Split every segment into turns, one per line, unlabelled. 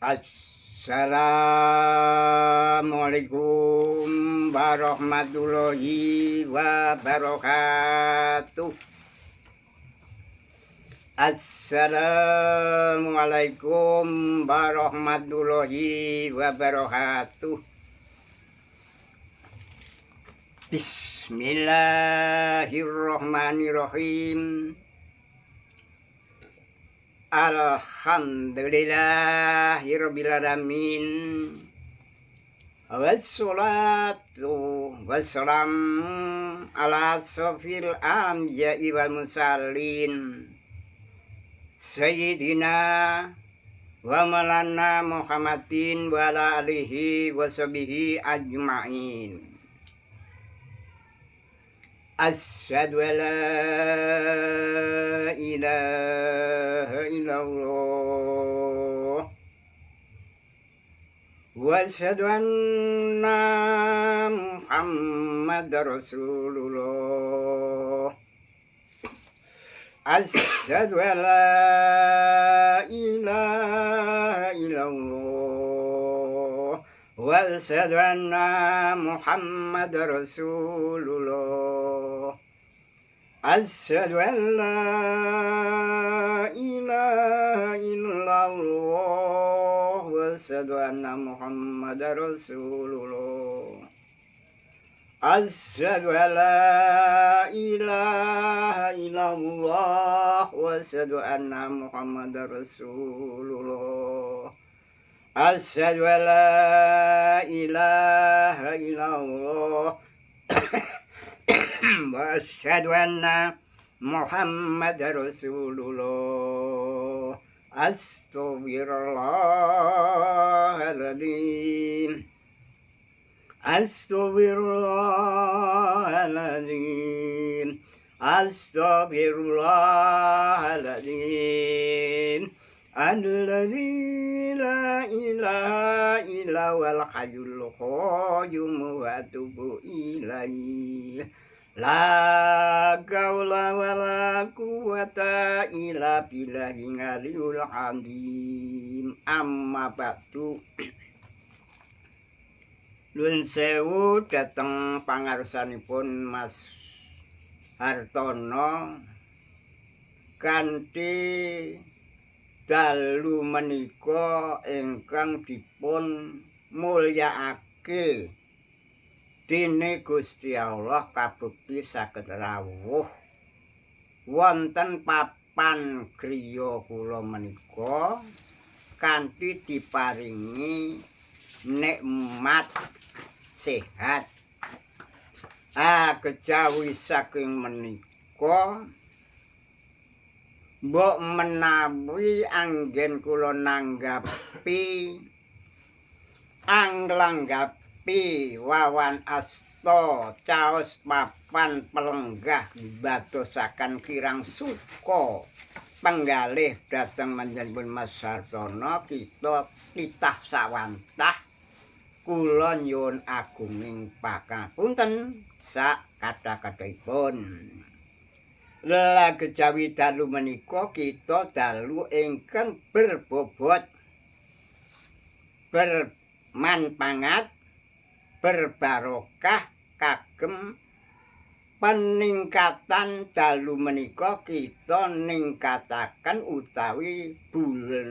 Assalamualaikum warahmatullahi wabarakatuh. Assalamualaikum warahmatullahi wabarakatuh. Bismillahirrahmanirrahim. Alhamdulillahirabbil alamin. Wassalatu wassalamu ala asrofil anbiya'i wal mursalin Sayyidina wa maulana Muhammadin wa ala alihi wa sahbihi ajma'in. Asyhadu an la ilaha illallah wa asyhadu anna Muhammadar Rasulullah. Asyhadu an la ilaha illallah wa asyhadu anna Muhammadar Rasulullah. Asyhadu an la ilaha illallah wa asyhadu anna Muhammadar Rasulullah. Asyhadu an la ilaha illallah wa asyhadu anna Muhammadar Rasulullah. Asyhadu an la ilaha illallah wa asyhadu anna Muhammadar Rasulullah. Astaghfirullahaladzim. Astaghfirullahaladzim. Astaghfirullahaladzim. Alladzi la ilaha illa huwal hayyul qayyum wa atubu ilaihi. La haula wala quwwata illa billahil aliyyil azim. Amma ba'du. Nuwun sewu dhateng pangarsanipun Mas Hartono kanthi dalu menika ingkang dipun mulyakake dene Gusti Allah kabukti saged rawuh wonten papan griya kula menika kanthi diparingi nikmat sehat. Kejawi saking menika mbok menawi anggen kula nanggapi wawan asta caos papan pelenggah badosaken kirang suka penggalih dhateng manjenipun Mas Hartono kita titah sawantah kula nyuwun agunging pangapunten sak kathah-kathahipun. Lah kejawi dalu menika kita dalu ingkang berbobot bermanfaat berbarokah kagem peningkatan dalu menika kita ningkataken utawi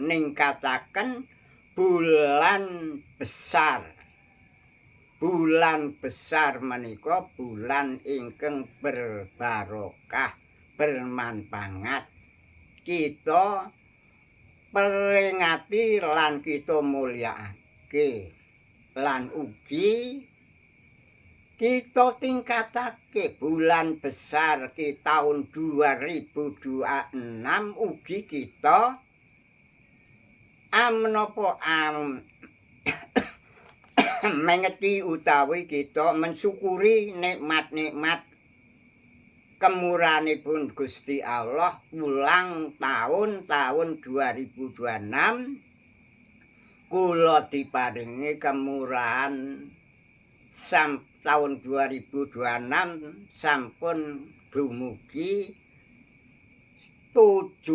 ningkataken bulan besar. Bulan besar menika bulan ingkang berbarokah bermanfaat. Kita peringati lan kita mulyakake lan ugi kita tingkatake bulan besar ki tahun 2026 ugi kita mengeti utawi kita mensyukuri nikmat-nikmat kemurahanipun Gusti Allah ulang tahun 2026 kula diparingi kemurahan tahun 2026 sampun dumugi 79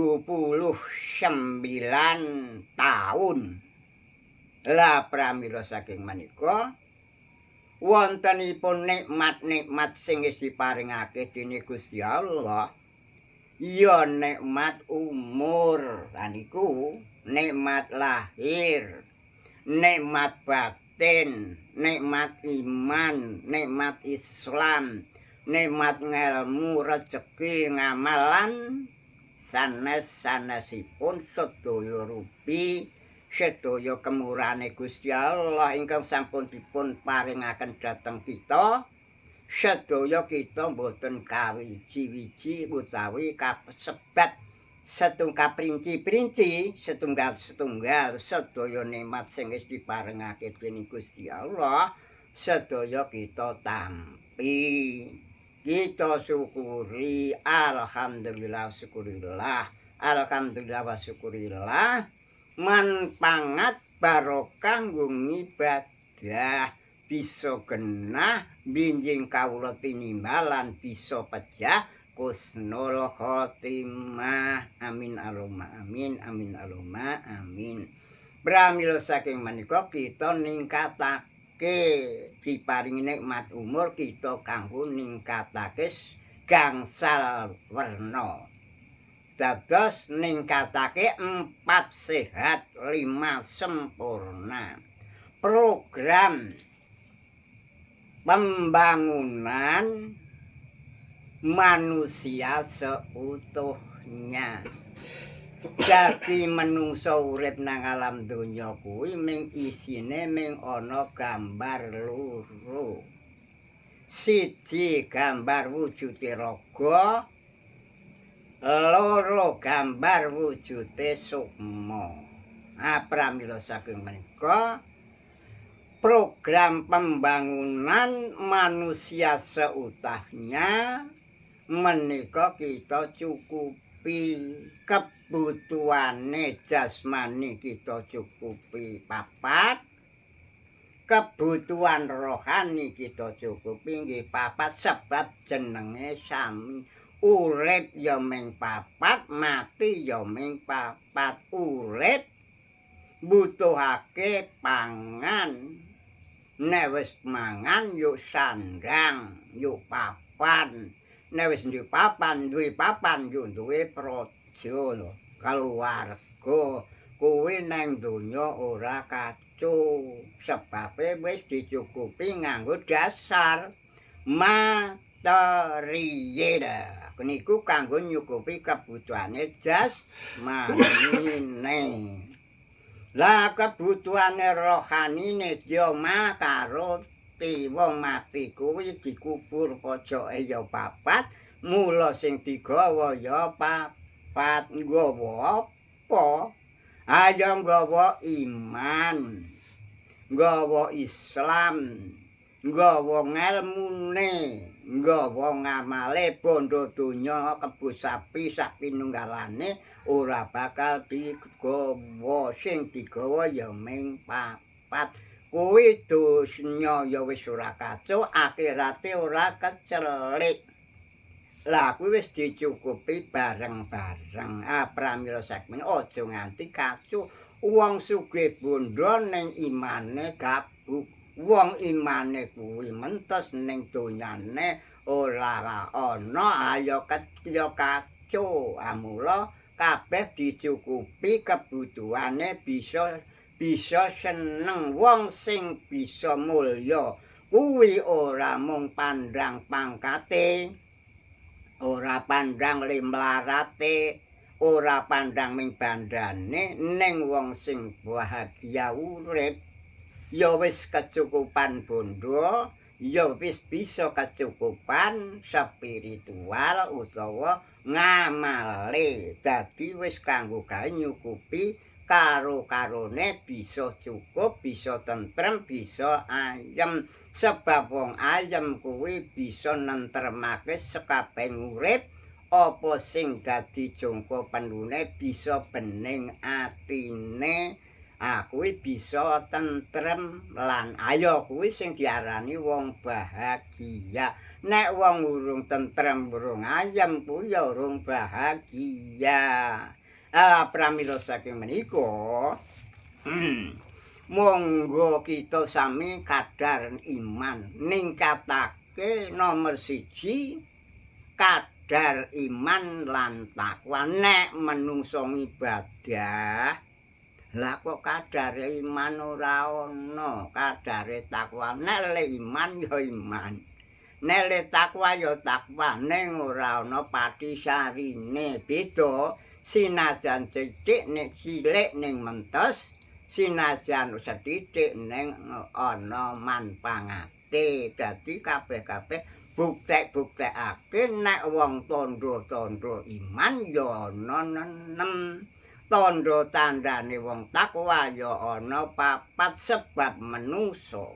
tahun Lah pramila saking menika wontenipun nikmat-nikmat sing wis diparingake dening Gusti Allah. Ya nikmat umur, lan iku nikmat lahir, nikmat batin, nikmat iman, nikmat Islam, nikmat ngelmu, rezeki, ngamalan, sanes-sanesipun sedaya rupi, sedaya kemurahane Gusti Allah ingkang sampun dipun paringaken dhateng kita. Sedaya kita boten kawiji-wiji utawi kasebat setunggal princi-princi, setunggal-setunggal sedaya nikmat sing wis diparengake dening Gusti Allah, sedaya kita tampi. Kita syukuri, alhamdulillah syukurillah, alhamdulillah wa syukurillah, manpangat barokah ngibadah. Bisa genah binjing kawula tinimbalan bisa pejah kusnul khotimah. Amin Allahumma amin, amin Allahumma amin. Pramila saking menika kita ningkatake diparingi nikmat umur kita kanggo ningkatake gangsal werna. Dados ningkatake 4 sehat 5 sempurna. Program pembangunan manusia seutuhnya. Jadi menungso urip nang alam donya kuwi ming isine ming ana gambar loro. Siji gambar wujude raga, loro gambar wujude sukma. Pramila saking menika program pembangunan manusia seutuhnya menika kita cukupi kebutuhane jasmani kita cukupi 4, kebutuhan rohani kita cukupi nggih 4 sebab jenenge sami urip ya ming 4 mati ya ming 4 urip butuhake pangan. Nek wis mangan yuk sandang, yuk papan. Nek wis duwe papan yuk duwe praja lho. Keluarga kuwi nang donya ora kacuh. Sebabe wis dicukupi nganggo dasar material. Niku kanggo nyukupi kebutuhane jasmani. Lah kebutuhane rohanine ya karo wong mati kuwi dikubur pojoke ya 4, mula sing digawa ya 4. Nggawa apa? Ayo nggawa iman, nggawa Islam, nggawa ngelmune, nggawa ngamale bondo donya kebo sapi sak pinunggalane ora bakal digawa. Sing digawa ya ming 4. Kuwi donya ya wis ora kacuh, akhirate ora kecelik. Lah kuwi wis dicukupi bareng-bareng. Pramila saking aja nganti kacuh. Wong sugih bondo ning imane gabuk. Wong imane kuwi mentes ning donyane ora ana ayo kacuh. Mula kabeh dicukupi kebutuhane bisa seneng. Wong sing bisa mulya kuwi ora mung pandang pangkate, ora pandang limlarate, ora pandang ming bandane, ning wong sing bahagia urip ya wis kecukupan bondo, ya wis bisa kecukupan spiritual utawa ngamale. Dadi wis kanggo gawe nyukupi karo-karone bisa cukup, bisa tentrem, bisa ayem. Sebab wong ayem kuwi bisa nentremake sekabehing urip. Apa sing dadi jangka pendune bisa bening atine. Kuwi bisa tentrem lan ayo kuwi sing diarani wong bahagia. Nek wong urung tentrem, urung ayem kuwi ya urung bahagia. Pramila saking menika Monggo kita sami kadar iman ningkatake nomor siji kadar iman lan takwa nek menungso ibadah lah kok kadare iman ora ana kadare takwa nek le iman ya iman nek le takwa ya takwa ning ora ana patisarine beda sinajan sithik nek cilik ning mentes sinajan sethithik ning ana manfaate dadi kabeh-kabeh buktek-buktekake nek wong tandha-tandha iman ya ana nenem tandha-tandhane wong takwa ya ana papat sebab menungso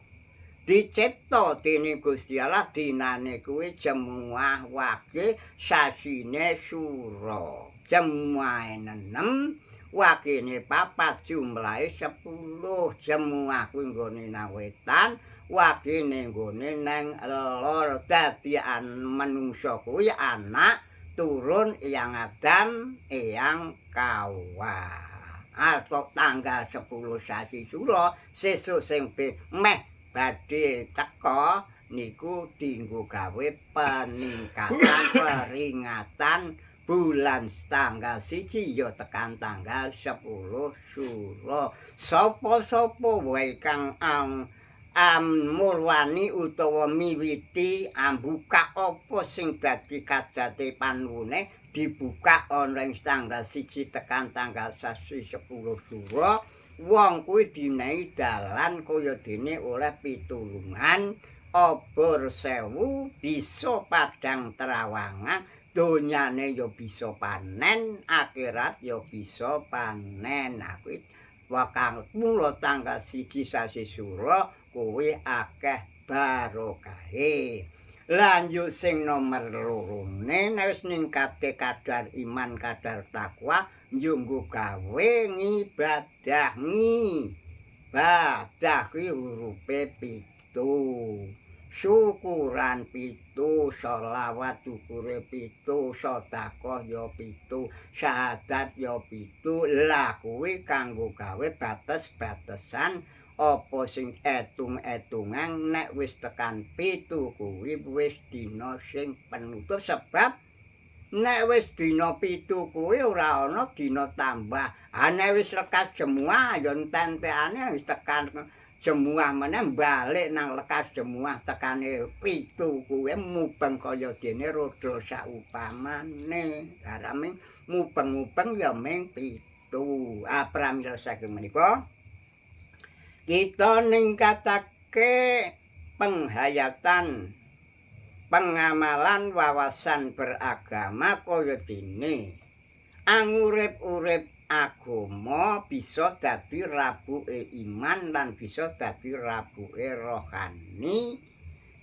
dicipta dening Gusti Allah dinane kuwi jemuah wage sasine sura jemuah enem wakine papat jumlahe 10 jemuah kuwi nggone nang wetan wakine nggone nang lor dadi manungsa kuwi anak turun Eyang Adam Eyang Kawa atau tanggal 10 sasi Sura sesuk sing meh badhe teka niku dienggo gawe peningkatan peringatan bulan tanggal 1 ya tekan tanggal 10 Sura. Sapa-sapa wae kang mulwani utawa miwiti ambuka apa sing dadi kajate panuwune dibuka ana ing tanggal 1 tekan tanggal 10 Sura. Wong kuwi dinehi dalan kaya dene oleh pitulungan obor sewu bisa padang trawangan donyane ya bisa panen akhirat ya bisa panen kuwi wakang mula tanggal 1 sasi Sura kuwi akeh barokahe lanjut sing nomor lorone nek wis ningkate kadar iman kadar takwa njunggu gawe ngibadah ibadah kuwi hurufe 7 syukuran 7 sholawat syukure 7 sedekah ya 7 syahadat ya 7 lah kuwi kanggo gawe bates-batesan apa sing etung-etungan nek wis tekan 7 kuwi wis dina sing penutup sebab nek wis dina 7 kuwi ora ana dina tambah nek wis lekas jemuah ya entek-entekane wis tekan jemuah meneh balik nang lekas jemuah tekane 7 kuwi mubeng kaya dene roda saupamane garame mubeng-mubeng ya ming 7 pramila saking menika kita ningkatake penghayatan pengamalan wawasan beragama kaya dene angurip-urip agama bisa dadi rabuke iman lan bisa dadi rabuke rohani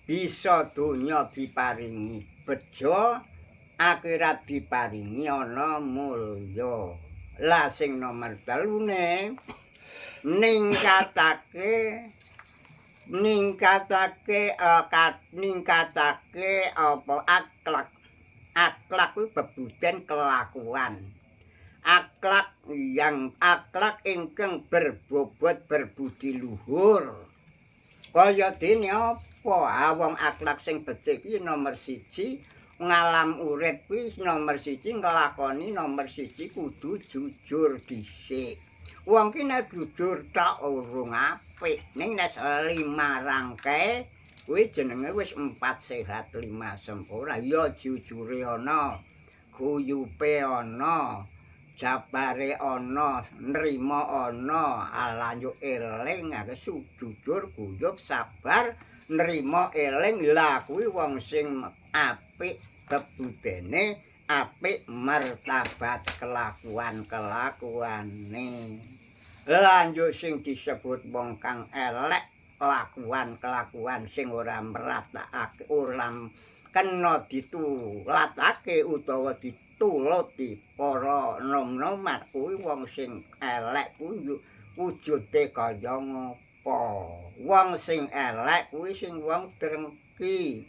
bisa donya diparingi bejo akhirat diparingi ana mulya lah sing nomor 3 ningkatake apa akhlak kuwi bebuden kelakuan akhlak ingkang berbobot berbudi luhur kaya dene apa wong akhlak sing becik iki nomor 1 ngalam urip kuwi nomor 1 nglakoni nomor 1 kudu jujur dhisik wong ki nek jujur tok urung apik ning nek 5 rangkai kuwi jenenge wis 4 sehat 5 sempurna ya jujure ana guyupe ana jabare ana nrimo ana lanjut eling jujur guyub sabar nrimo eling lah kuwi wong sing apik bebudene apik martabat kelakuane lanjut sing disebut wong kang elek kelakuan sing ora meratakake ora kena ditulatake utawa dituluti para nom-noman kuwi wong sing elek kuwi wujude kaya ngapa wong sing elek kuwi sing wong drengki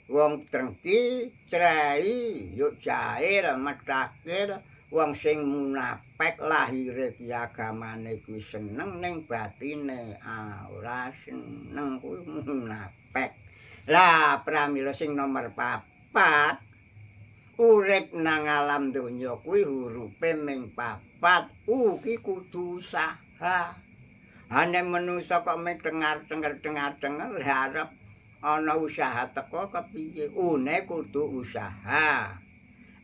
wong drengki, cerai, yuk cair, matakir, wong sing munafik lahire ki agamane kuwi seneng ning batine ora seneng kuwi munafik. Lah pramila sing nomor 4 urip nang alam donya kuwi hurupe ming 4 ki kudu usaha. Ane menungso kok mung dengar-dengar harap ana usaha teko kepiye? Une kudu usaha.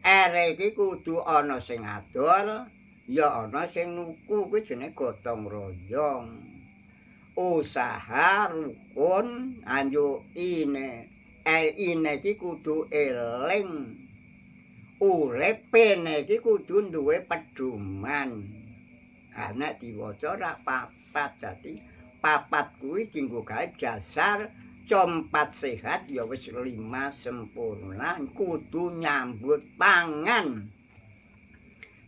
Ere iki kudu ana sing adol, ya ana sing nuku kuwi jenenge gotong royong. Usaha rukun anjo ine iki kudu eling. Urip pene iki kudu duwe pedoman. Nek diwaca ora papat dadi papat kuwi dienggo gawe dasar compat sehat ya wis 5 sempurna kudu nyambut pangan.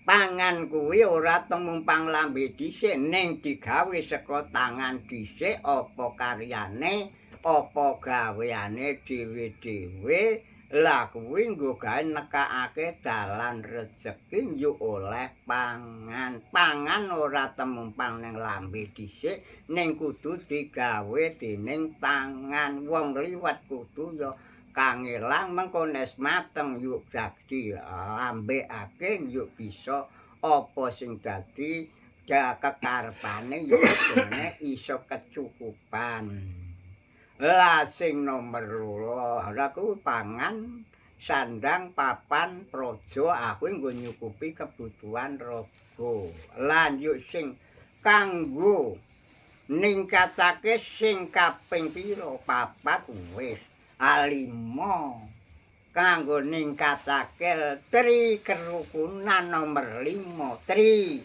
Pangan kuwi ora tumumpang lambe dhisik ning digawe saka tangan dhisik apa karyane apa gaweane dhewe-dhewe. Lah kuwi nggo gawe nekakake dalan rejeki yo oleh pangan. Pangan ora temumpang ning lambe dhisik ning kudu digawe dening tangan. Wong liwat kudu yo kangelang mengko nes mateng yuk dadi lambekake yuk bisa apa sing dadi kekarepane yo iso kecukupan. Lah sing nomor 2 ora kuwi pangan, sandang, papan, praja aku nggo nyukupi kebutuhan raga. Lanjut sing kanggo ningkatake sing kaping pira? 4 wis. 5 kanggo ningkatake tri kerukunan nomor 5. Tri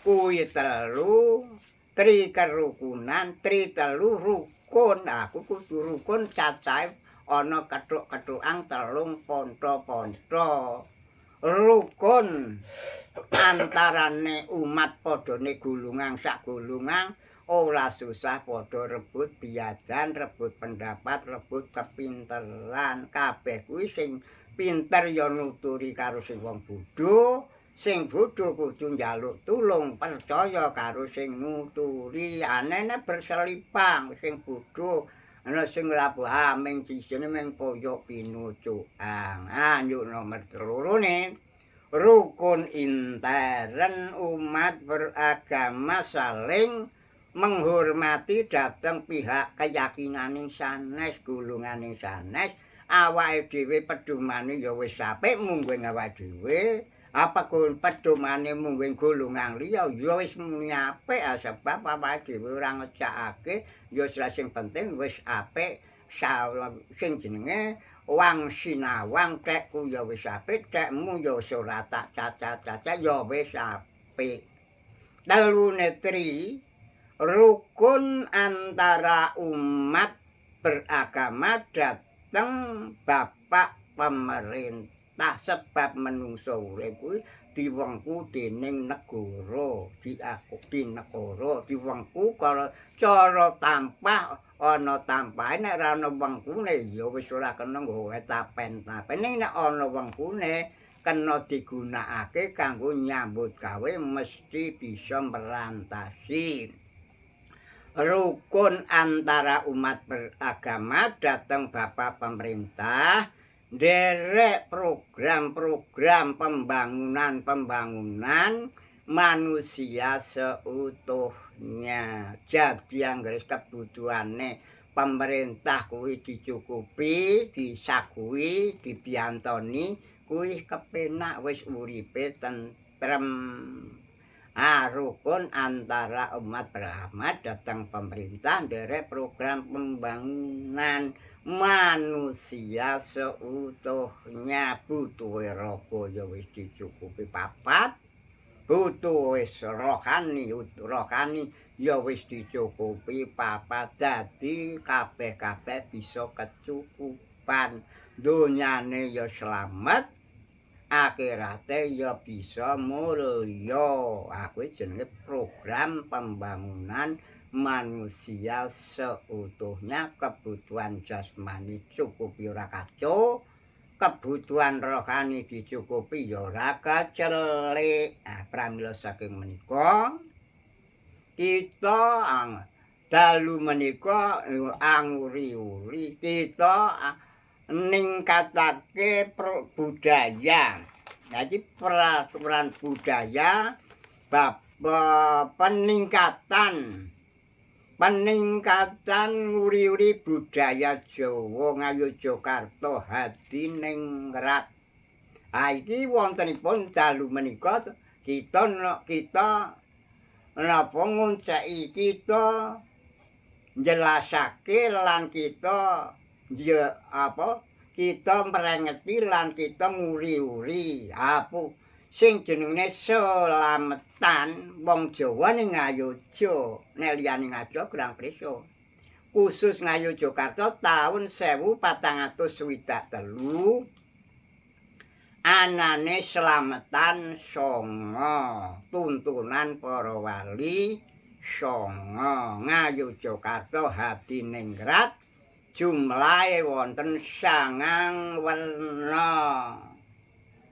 kuwi 3, tri kerukunan, tri telu rukun. Aku kudu rukun cacahe ana kethuk-kethukan 3 ponto-ponto. Rukun antarane umat padane gulungan sak gulungan ora susah padha rebut biadan, rebut pendapat, rebut kepinteran. Kabeh kuwi sing pinter ya nuturi karo sing wong bodho. Sing bodho kudu njaluk tulung percaya karo sing nuturi. Anene berselipang sing bodho ana sing labuh aming disine mung koyo pinucukan. Yuk nomor 3 nih. Rukun intern umat beragama saling menghormati dhateng pihak keyakinaning sanes, gulunganing sanes. Awake dhewe pedumane ya wis apik mung awake dhewe. Apa kun pedomane mung golongan liya ya wis muni apik sebab awake dhewe ora ngecakake ya sing penting wis apik sing jenenge wang sinawang tekku ya wis apik tekmu ya wis ora tak cacat-cacat ya wis apik. Telune tri rukun antara umat beragama dateng bapak pemerintah sebab menungso urip kuwi diwengku dening negara, diwengku kalau cara tampah ana tampahe nek ora ana wengkune ya wis ora kena nggawa tapen-tapen nek ana wengkune kena digunakake kanggo nyambut gawe mesti bisa merantasi. Rukun antara umat beragama datang bapak pemerintah nderek program-program pembangunan manusia seutuhnya. Jadi anggere kebutuhane pemerintah kuwi dicukupi, disakui, dibiantoni, kuwi kepenak wis uripe tentrem. Rukun antara umat beragama datang pemerintah nderek program pembangunan manusia seutuhnya. Butuhe raga ya wis dicukupi 4, butuhe rohani ya wis dicukupi 4. Dadi kabeh-kabeh bisa kecukupan. Donyane ya slamet, akhirate ya bisa mulya. Aku jenenge program pembangunan manusia seutuhnya. Kebutuhan jasmani cukup ora kacau, kebutuhan rohani dicukupi ya ora kecelik. Pramila saking menika kita dalu menika anguri-uri kita ningkatake budaya. Jadi peraturan budaya bab peningkatan nguri-uri budaya Jawa Ngayogyakarta Hadiningrat. Iki wontenipun dalu menika kita napa ngonceki kita njelasake lan kita kita merengeti lan kita nguri-uri sing jenenge selametan wong Jawa ning Ngayogya nek liyane Ngayogya kurang prisa khusus Ngayogyakarta taun 1463 anane selametan songo tuntunan para wali songo Ngayogyakarta Hadiningrat jumlahe wonten 9 werna.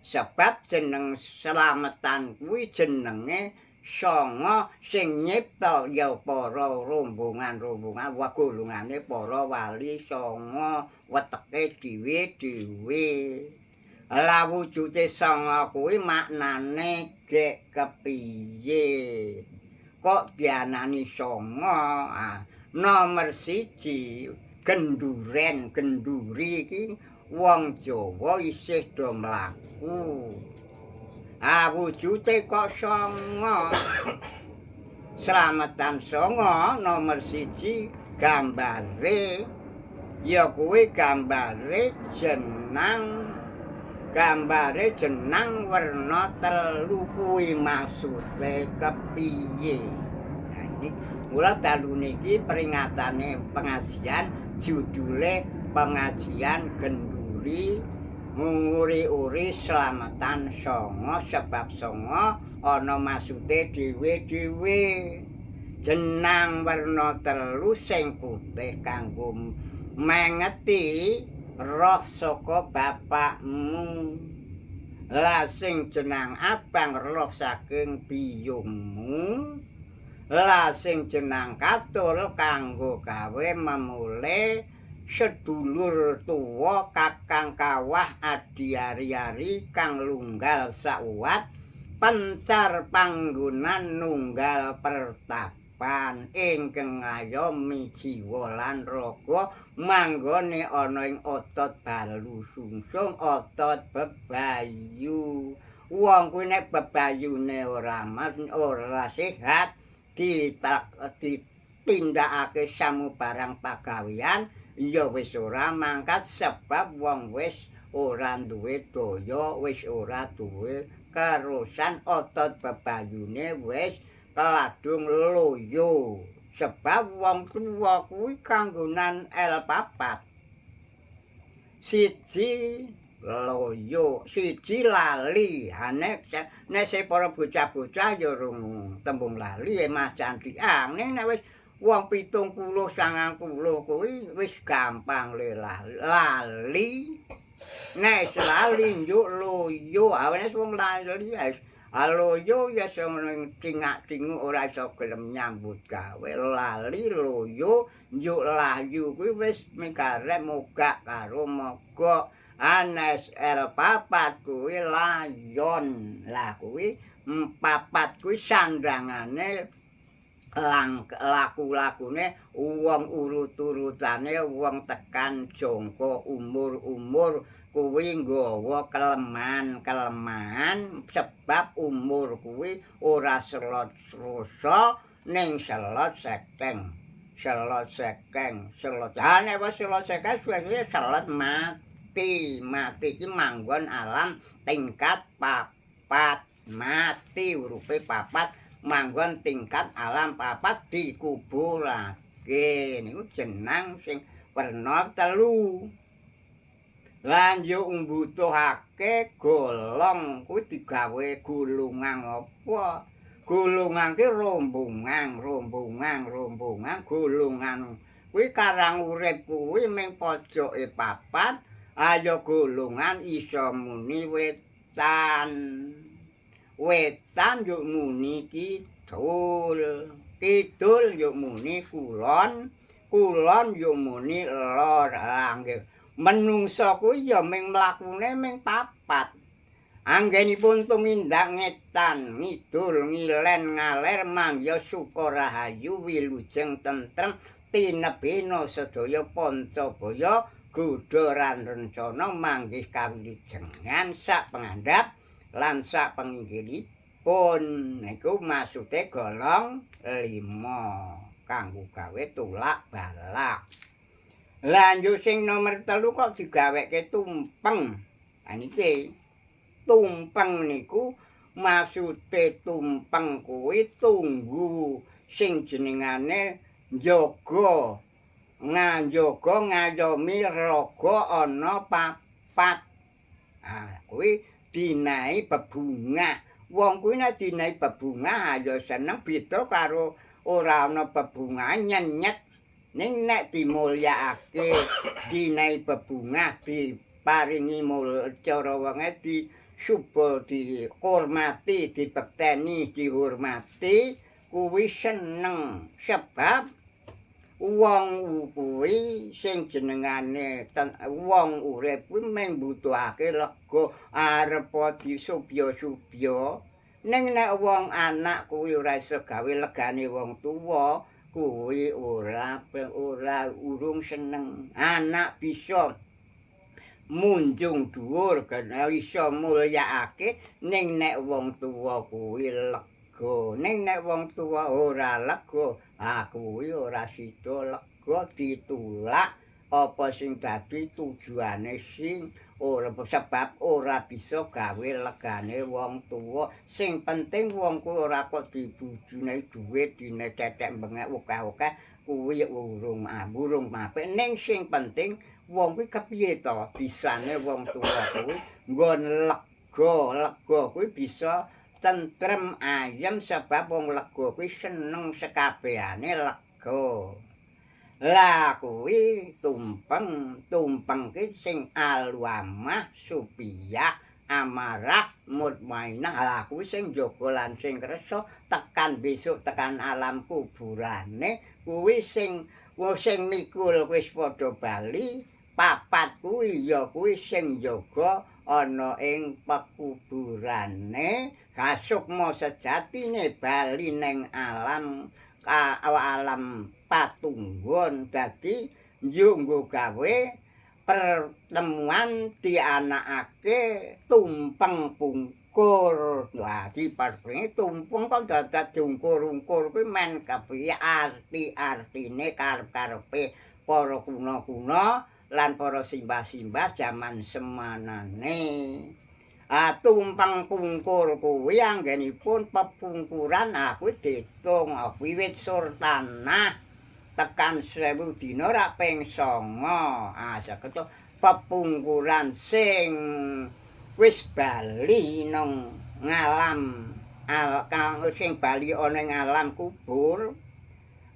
Sebab jeneng selametan kuwi jenenge songo sing nyipta ya para rombongan-rombongan golongane para wali songo weteke dhewe-dhewe. Lah wujude songo kuwi maknane gek kepiye? Kok dianani songo? Nomor 1 genduri iki wong Jawa isih do mlaku. Wujude kok songo. Slametan songo nomor 1 gambare ya kuwi gambare jenang werna 3 kuwi maksude kepiye. Nah iki mula dalu niki peringatane pengajian judule pengajian genduri nguri-uri slametan songo sebab songo ana maksude dhewe-dhewe. Jenang werna 3 sing putih kanggo mengeti roh saka bapakmu. Lah sing jenang abang roh saking biyungmu. Lah sing jenang katul kanggo gawe memule sedulur tuwa kakang kawah adi ari-ari kang lunggal sauwat pencar panggonan nunggal pertapan ingkang ngayomi jiwa lan raga manggone ana ing otot balu sungsung otot bebayu. Wong kuwi nek bebayune ora sehat ditindakake samubarang pagawean ya wis ora mangkat sebab wong wis ora duwe daya wis ora duwe karusan otot bebayune wis keladung loyo sebab wong tuwa kuwi kanggonan L4 siji loyo siji lali nek para bocah-bocah ya rung tembung lali Mas Cantiang nek wis wong 70 90 kuwi wis gampang lali nek lali njuk loyo awene wong lali loyo ya sing tingak-tingu ora iso gelem nyambut gawe lali loyo njuk layu kuwi wis mikarep mogak karo mogok Anes L4 kuwi layon. Lah kuwi 4 kuwi sandangane laku-lakune wong urut-urutane wong tekan jangka umur kuwi nggawa kelemahan sebab umur kuwi ora selot-sloso ning selot sekeng. Nek wis selot sekeng suwe-suwe selot mati iki manggon alam tingkat 4 mati urupe 4 manggon tingkat alam 4 dikuburake niku jenang sing werna 3 lan yo mbutuhake golong kuwi digawe gulungan apa gulungan ki rombongan gulungan kuwi karang urip kuwi ming pojoke 4 Ayo golongan iso muni wetan. Wetan yo muni kidul. Kidul yo muni kulon. Kulon yo muni lor. Nggih. Menungsa kuwi ya ming mlakune ming papat. Anggenipun tumindak ngetan, ngidul, ngilen, ngaler, mangya suka rahayu, wilujeng tentrem, tinebena sedaya Pancabaya, godhoran rencana manggih kawilujengan sak pangandhap lan sak penginggilipun. Niku maksude golong 5 kanggo gawe tulak balak. Lanjut sing nomor 3 kok digaweke tumpeng. Niki tumpeng niku maksude tumpeng kuwi tunggu sing jenengane njaga ngayomi raga ana papat. Kuwi dinae bebungah. Wong kuwi nek dinae bebungah ya seneng beda karo ora ana bebungah nyenyet. Ning nek dimulyakake dinae bebungah diparingi cara wonge suba dihormati, dibekteni, dihormati, kuwi seneng sebab wong kuwi sing jenengane wong urip kuwi mung mbutuhake lega arep disubya-subya. Ning nek wong anak kuwi ora iso gawe legane wong tuwa, kuwi ora urung seneng. Anak bisa munjung dhuwur kena iso mulyakake ning nek wong tuwa kuwi lega. Ning nek wong tuwa ora lega, kuwi ora sida lega ditulak apa sing dadi tujuane sing ora sebab ora bisa gawe legane wong tuwa. Sing penting wong kuwi ora kok dibujune dhuwit dine tetek bengek akeh-akeh kuwi urung apik. Ning sing penting wong kuwi kepiye to bisane wong tuwa kuwi nggon lega kuwi bisa tentrem ayem sebab wong lega kuwi seneng sekabehane lega. Lah kuwi tumpeng ki sing alwamah supiyah amarah mutmainah. Lah kuwi sing jaga lan sing kersa tekan besok tekan alam kuburane kuwi sing mikul wis padha bali. Papat kuwi ya kuwi sing jaga ana ing pekuburane kasukma sejatine bali ning alam patunggon. Dadi njunggo gawe pertemuan dianakake tumpeng pungkur. Lah diparpringi tumpeng kok dadak diungkur-ungkur kuwi men kepiye arti-artine karep-karepe para kuna-kuna lan para simbah-simbah jaman semanane. Tumpeng pungkur kuwi anggenipun pepungkuran kuwi diitung wiwit Surtanah tekan 1000 dina ra ping 9. Saged pepungkuran sing wis bali nang ngalam sing bali ana ing alam kubur,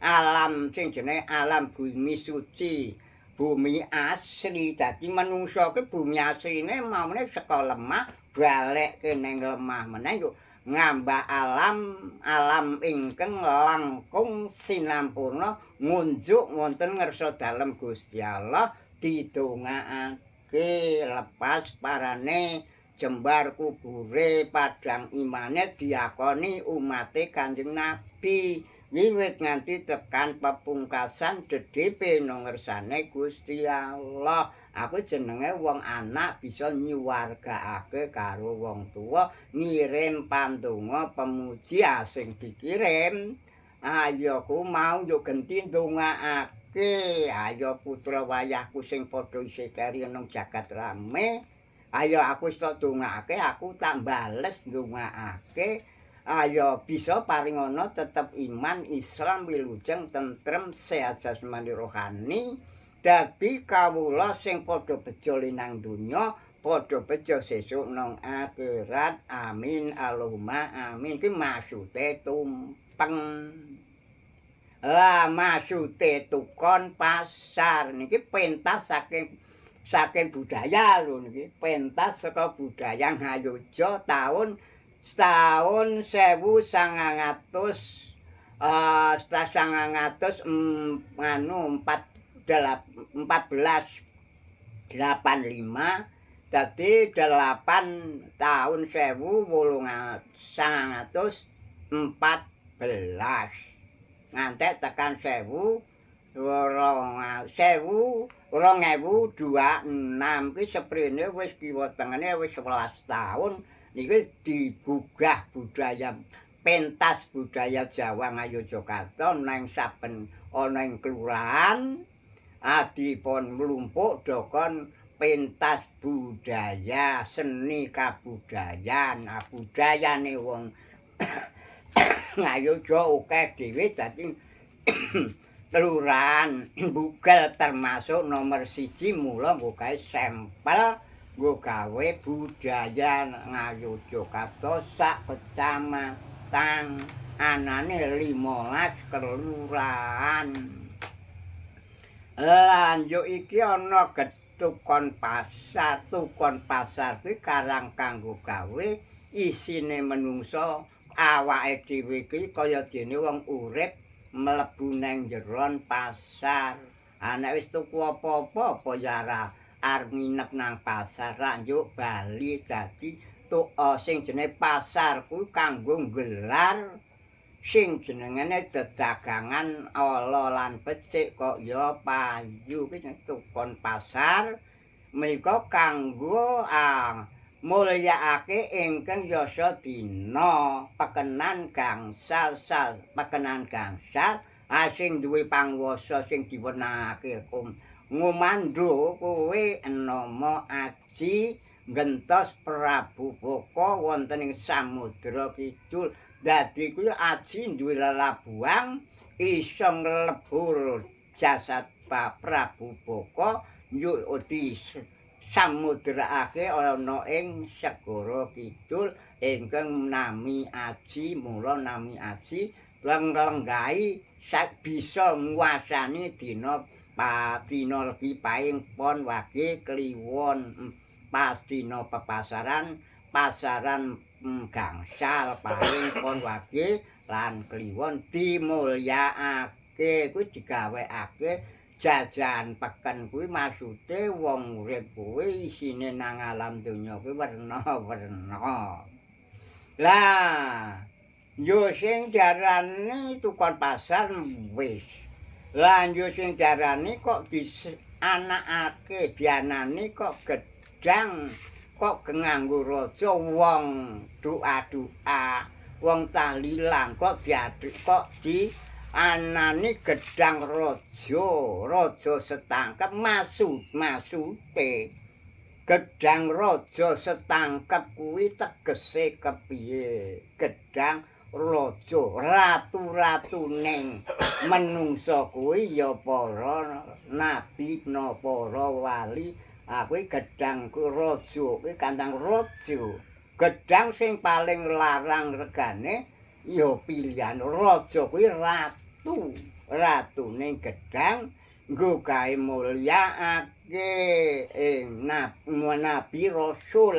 alam sing jenenge alam bumi suci, bumi asli. Dadi manungsa ki bumi asline mamane saka lemah balik ning lemah meneh yo ngambah alam ingkang langkung sinampurna ngunjuk wonten ngarsa dalem Gusti Allah didongaake lepas parane jembar kubure padang imane diakoni umate Kanjeng Nabi wiwit nganti tekan pepungkasan dedhepe nang ngersane Gusti Allah. Aku jenenge wong anak bisa nyuwargakake karo wong tuwa, ngirim pandonga pemuji sing dikirim. Ayo ku mau yo genti ndongaake. Ayo putra wayahku sing padha isih keri nang jagat rame. Ayo aku wis tak ndongake, aku tak bales ndongakake. Ayo bisa paringana tetep iman, Islam, wilujeng, tentrem, sehat jasmani rohani. Dadi kawula sing padha bejo linang donya, padha bejo sesuk nang akhirat. Amin Allahumma amin. Ki maksude tumpeng. Lah maksude tukon pasar niki pentas saking saking budaya lho niki pentas saka budaya Ngayodya tahun 1900 1485 dadi 8 tahun 1814 ngantek tekan 2026 ki seprene wis kiwa tengene wis 11 tahun niki digugah budaya pentas budaya Jawa Ngayogyakarta nang saben ana ing kelurahan dipun mlumpuk dokon pentas budaya seni kabudayan budayane wong Ngayogya akeh dhewe dadi kelurahan Bugel termasuk nomor 1 mula nggo gawe sampel nggo gawe budaya Ngayogyakarta sak kecamatan anane 15 kelurahan. Lanjut iki ana tukon pasar kuwi karang kanggo gawe isine menungso awake dhewe iki kaya dene wong urip mlebu nang jeron pasar. Nek wis tuku apa-apa apa ya arep nginep nang pasar lanjut bali dadi sing jenenge pasar kuwi kanggo nggelar sing jenengane dedagangan ala lan becik kok ya payu kuwi tukon pasar menika kanggo mulyakake ingkang yasa dina pekenan gangsal sing duwe panguwasa sing diwenangake ngumandha kowe nama aji gentos Prabu Boko wonten ing Samudra Kidul dadi kuwi aji duwe lelabuhan iso nglebur jasad Prabu Boko yuk samudrakake ana ing Segara Kidul ingkang nami aji mula nami aji lenggahi bisa nguasani dina lebih paing pon wage kliwon pas dina pasaran gangsal paing pon wage lan kliwon dimulyakake kuwi digawekake jajan peken kuwi maksude wong urip kuwi isine nang alam donya kuwi werna-werna. Lah, yo sing diarani tukon pasar wis. Lah yo sing diarani kok dianakake, dianani kok gedang, kok nganggo raja wong doa-doa, wong tahlilan kok anani gedang raja setangkep maksudé gedang raja setangkep kuwi tegese kepiye gedang raja ratu-ratuning menungsa kuwi ya para nabi para wali kuwi gedang raja kuwi kandhang raja gedang sing paling larang regane ya pilihan raja kuwi ratune gedang nggo gawe mulyakake nabi rasul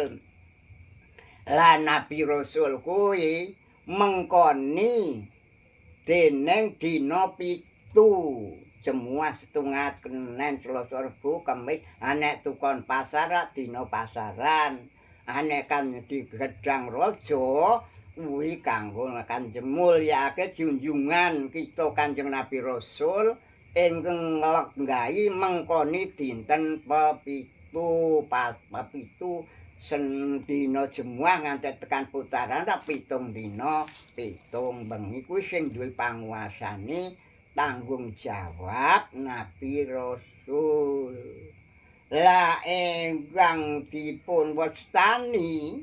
lah nabi rasul kuwi mengkoni dening dina 7 Jemuah setungah Kenen Selasa Rebo Kamis nek tukon pasar dina pasaran nek kan di gedang raja kuwi kanggo Kanjeng mulyakake junjungan kita Kanjeng Nabi Rasul ingkang nglenggahi mengkoni dinten pepitu dina Jemuah nganti tekan putaran 7 dina 7 bengi kuwi sing duwe panguasane tanggung jawab Nabi Rasul. Lah ingkang dipun wastani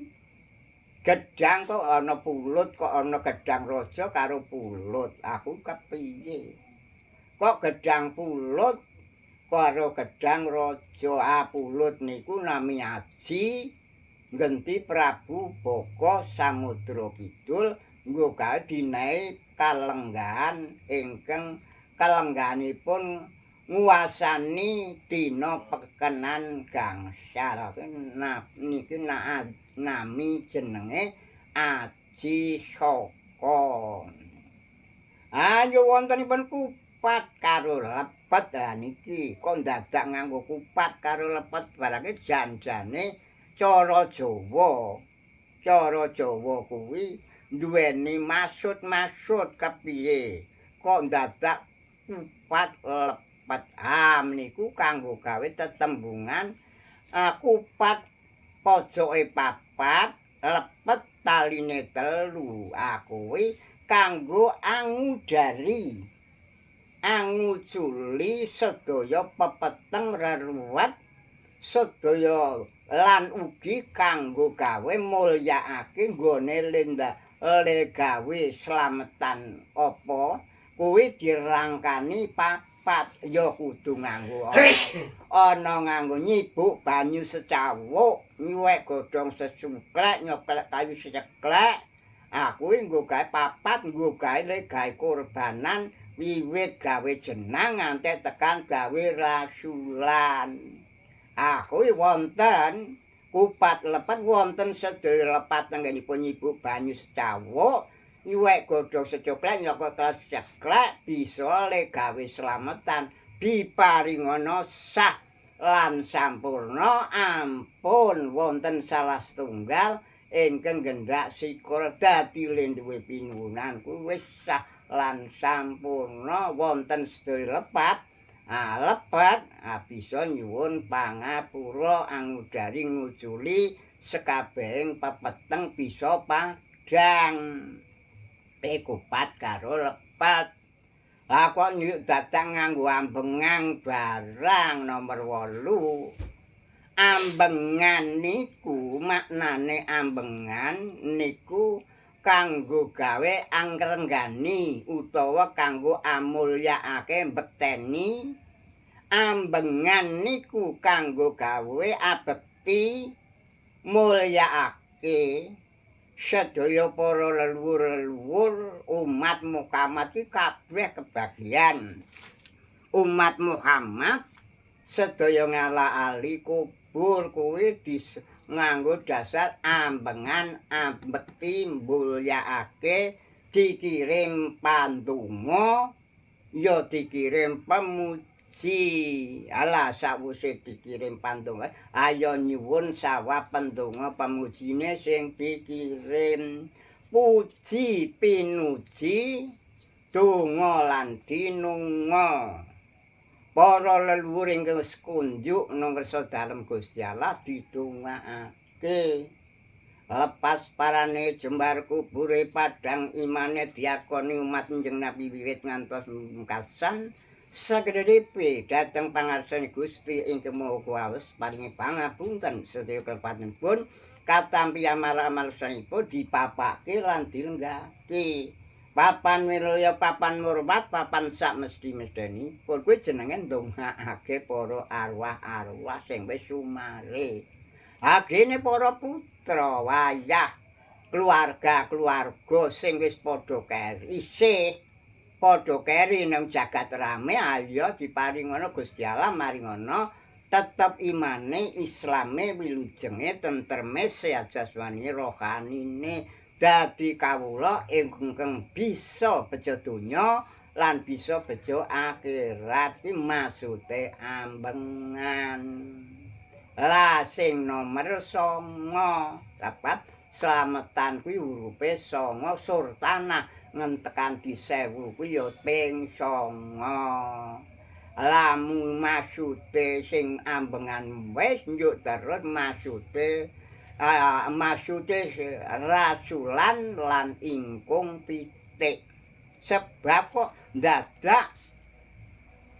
gedang kok ana pulut kok ana gedang raja karo pulut aku kepiye kok gedang pulut karo gedang raja pulut niku nami aji genti Prabu Boko Samudra Kidul nggo gawe dinae kalenggahan ingkang kalenggahanipun nguasani dina pekenan gangsal niki nami jenenge Aji Saka. Ayo wontenipun kupat karo lepet niki kok dadak nganggo kupat karo lepet barake janjane cara Jawa. Cara Jawa kuwi duweni maksud kepiye kok dadak kupat lepet. Niku kanggo gawe tetembungan kupat pojoke papat lepet taline 3. Kuwi kanggo angujuli sedaya pepeteng reruwet sedaya lan ugi kanggo gawe mulyakake nggone gawe slametan apa kuwi dirangkani papat ya kudu nganggo ana nganggo nyibuk banyu secawuk nyuwek godhong secuklek nyoplek kayu seceklek kuwi nggo gawe papat nggo gawe kurbanan wiwit gawe jenang nganti tekan gawe rasulan. Kuwi wonten kupat lepet wonten sedaya lepet tenggenipun nyibuk banyu secawuk nyuwek godhong secuklek nyokot secuklek bisa le gawe slametan diparingana sah lan sampurna ampun wonten salah setunggal ingkang gendhak sikul dadi duwe pinuwunan kuwi wis sah lan sampurna wonten sedaya lepet lepet bisa nyuwun pangapura angudari ngujuli sekabehing pepeteng bisa padhang kupat karo lepet. Kok dadak nganggo ambengan barang nomor 8. Ambengan niku maknane ambengan niku kanggo gawe angrenggani utawa kanggo amulyakake mbekteni. Ambengan niku kanggo gawe abekti mulyakake sedaya para leluhur umat Muhammad iki kabeh kebagian. Umat Muhammad sedaya ngalaali kubur kuwi nganggo dasar ambengan ambekti mulyakake dikirim pandonga ya dikirim pemuji. Alah sawise dikirim pandonga ayo nyuwun sawah pendonga pemujine sing dikirim puji pinuji donga lan dinunga. Para leluhur ingkang sekunjuk nangsa dalem Gusti Allah didongaake. Lepas parane jembar kubure padang imane diakoni umat Kanjeng Nabi wiwit ngantos mungkasan sagedhepe dhateng pangarsan Gusti ingkang Maha Kuwasa paringi pangapunten sedaya klepatenipun katampi amal-amal sanipun dipapake lan dilenggahke. Papan wiraya, papan murmat, papan sak mesti-mesteni. Kuwi jenenge ndongaake para arwah-arwah sing wis sumare. Agene para putra wayah keluarga sing wis padha keri isih padha keri nang jagat rame ayo diparingana Gusti Allah maringana tetep imane islame wilujenge tentreme sehat jasmani rohanine dadi kawula ingkang bisa bejo donya lan bisa bejo akhirat iki maksude ambengan. Lah sing nomor 9 dapat slametan kuwi urupe 9 surtanah ngentekan di 1000 kuwi ya ping 9. Lamun maksude sing ambengan wis njuk terus maksude rasulan lan ingkung pitik. Sebab kok dadak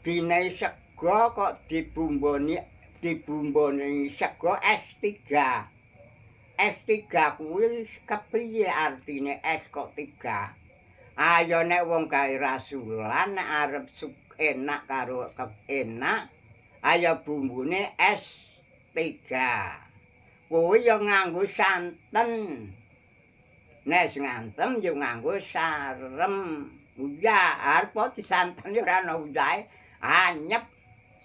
dinae sega kok dibumboni sega S3. S3 kuwi kepriye artine es kok 3. Ayo nek wong gawe rasulan nek arep enak karo enak ayo bumbune S3. Kuwi ya nganggo santen. Nek ngantem ya nganggo sarem Uyah arep disanten ora ana uyahe anyep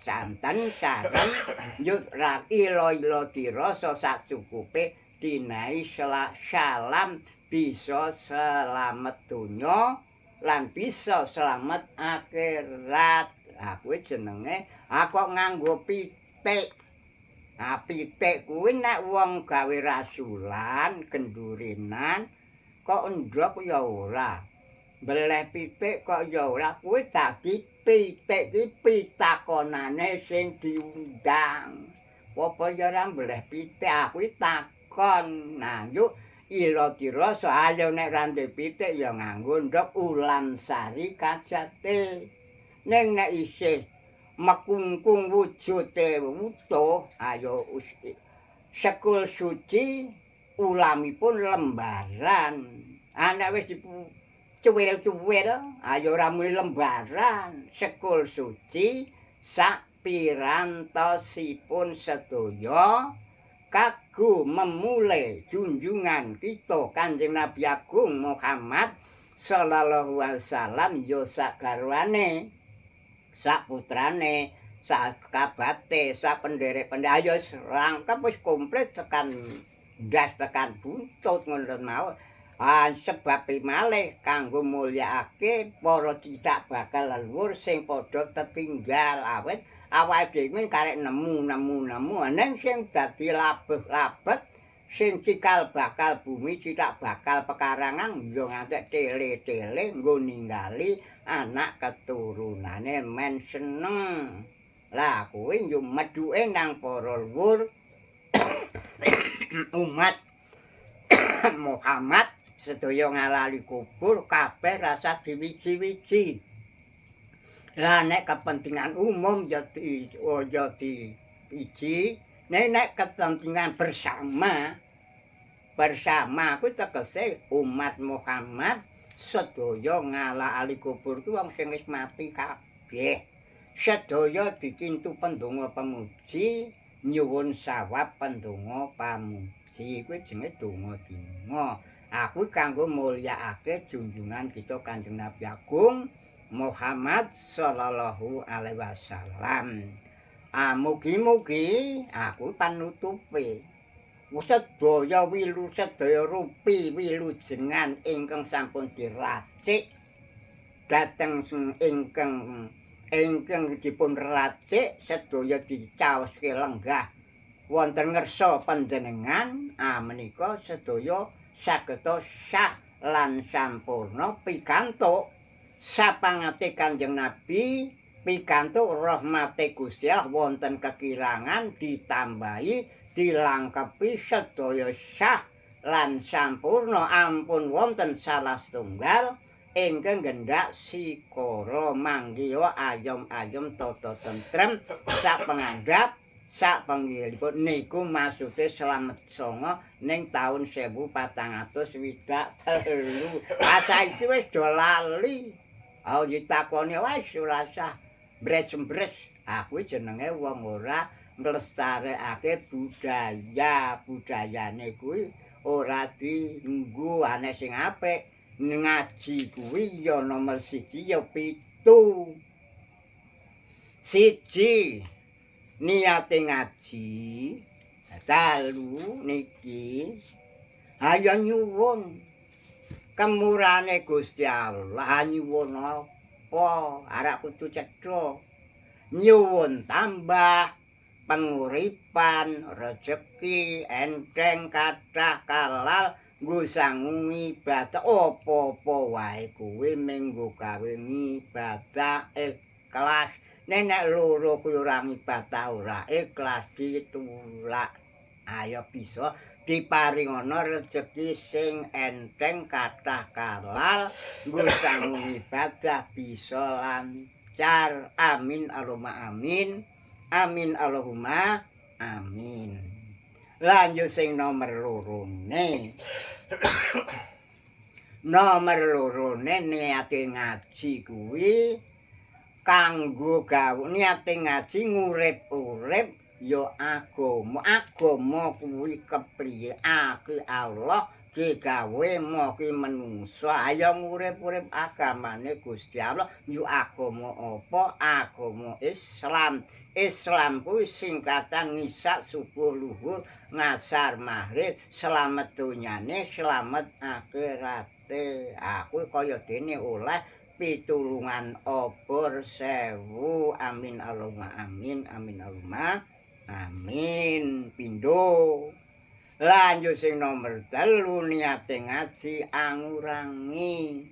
santen sareng nyut ra ilo-ilo dirasa sacukupe dinahi salam bisa selamat donya lan bisa selamat akhirat. Kuwi jenenge aku nganggo pitik. Pitik kuwi nek wong gawe rasulan gendurinan kok ndrok ya ora. Beleh pitik kok ya ora kuwi dadi pitik iki pitakonane sing diundang. Apa ya ora beleh pitik aku takon. Nah, yuk ila dirasa ayo nek rande pitik ya nganggo ndok ulam sari kajate. Ning nek isih mekungkung wujude utuh ayo sekul suci ulamipun lembaran. Nek wis cuwil-cuwil ayo ora muni lembaran sekul suci sak pirantosipun sedaya kagu memulai junjungan kita Kanjeng Nabi Agung Muhammad sallallahu alaihi wasallam ya sak garwane sak putrane sak kabate sak penderek-penderek ayo rangkep wis komplit tekan ndas tekan buntut ngono mawon. Sebab malih kanggo mulyakake para cithak bakal leluhur sing padha tertinggal awet awake dhewe karek nemu ning sing dadi labet sing cikal bakal bumi cithak bakal pekarangan yo ngantek tele-tele nggo ninggali anak keturunane men seneng. Lah kuwi yo meduke nang para leluhur umat Muhammad sedaya ngalali kubur kabeh rasa diwiji-wiji. Lah nek kepentingan umum ya diwiji, nek kepentingan bersama kuwi tegese umat Muhammad sedaya ngalali kubur ku wong sing wis mati kabeh. Sedaya dikintu pendonga pemuji nyuwun sawab pendonga pamuji kuwi jenenge donga-donga. Aku kanggo mulyakake junjungan kita Kanjeng Nabi Agung Muhammad sallallahu alaihi wasallam. Mugi-mugi aku panutupe. Sedaya rupi wilujengan ingkang sampun diracik dhateng ingkang dipun racik sedaya dicaoske lenggah wonten ngersa panjenengan menika sedaya sageta sah lan sampurna pikantuk sapangate Kanjeng Nabi pikantuk rahmate Gusti Allah wonten kekirangan ditambahi dilangkepi sedaya sah lan sampurna ampun wonten salah setunggal ingkang gendak sikara manggiwa ayom-ayom tata tentrem sak pangandhap sak panggilipun niku maksude slamet songo ning taun 1463. Saiki wis do lali. Ditakoni wae ora usah mbres-mbres. Aku jenenge wong ora nglestarekake budayane kuwi ora dienggo aneh sing apik. Ngaji kuwi ya nomor 1 ya 7. Siji niate ngaji dalu niki ayo nyuwun kemurane Gusti Allah nyuwun apa arek kudu cedha nyuwun tambah penguripan rejeki enteng kathah kalal nggo sangu ibadah apa-apa wae kuwi menggo gawe ibadah ikhlas. Nenek loro kuwi ora ibadah ora ikhlas ditulak. Ayo bisa diparingana rejeki sing enteng kathah kalal nggo sangu ibadah bisa lancar. Amin Allahumma amin. Amin Allahumma amin. Lanjut sing nomor lorone. Nomor lorone niate ngaji kuwi kanggo gawe niate ngaji ngurip-urip ya agama kuwi kepriye Allah ki gawe moki menungsa ayo urip-urip agamane Gusti Allah yo agama apa agama Islam Islam kuwi singkatan ngisak subuh luhur ngasar maghrib selamat dunyane selamat akhirate aku kaya dene oleh pitulungan obor 1000 amin Allahumma amin amin Allahumma amin pindho. Lanjut sing nomor 3 niate ngaji ngurangi.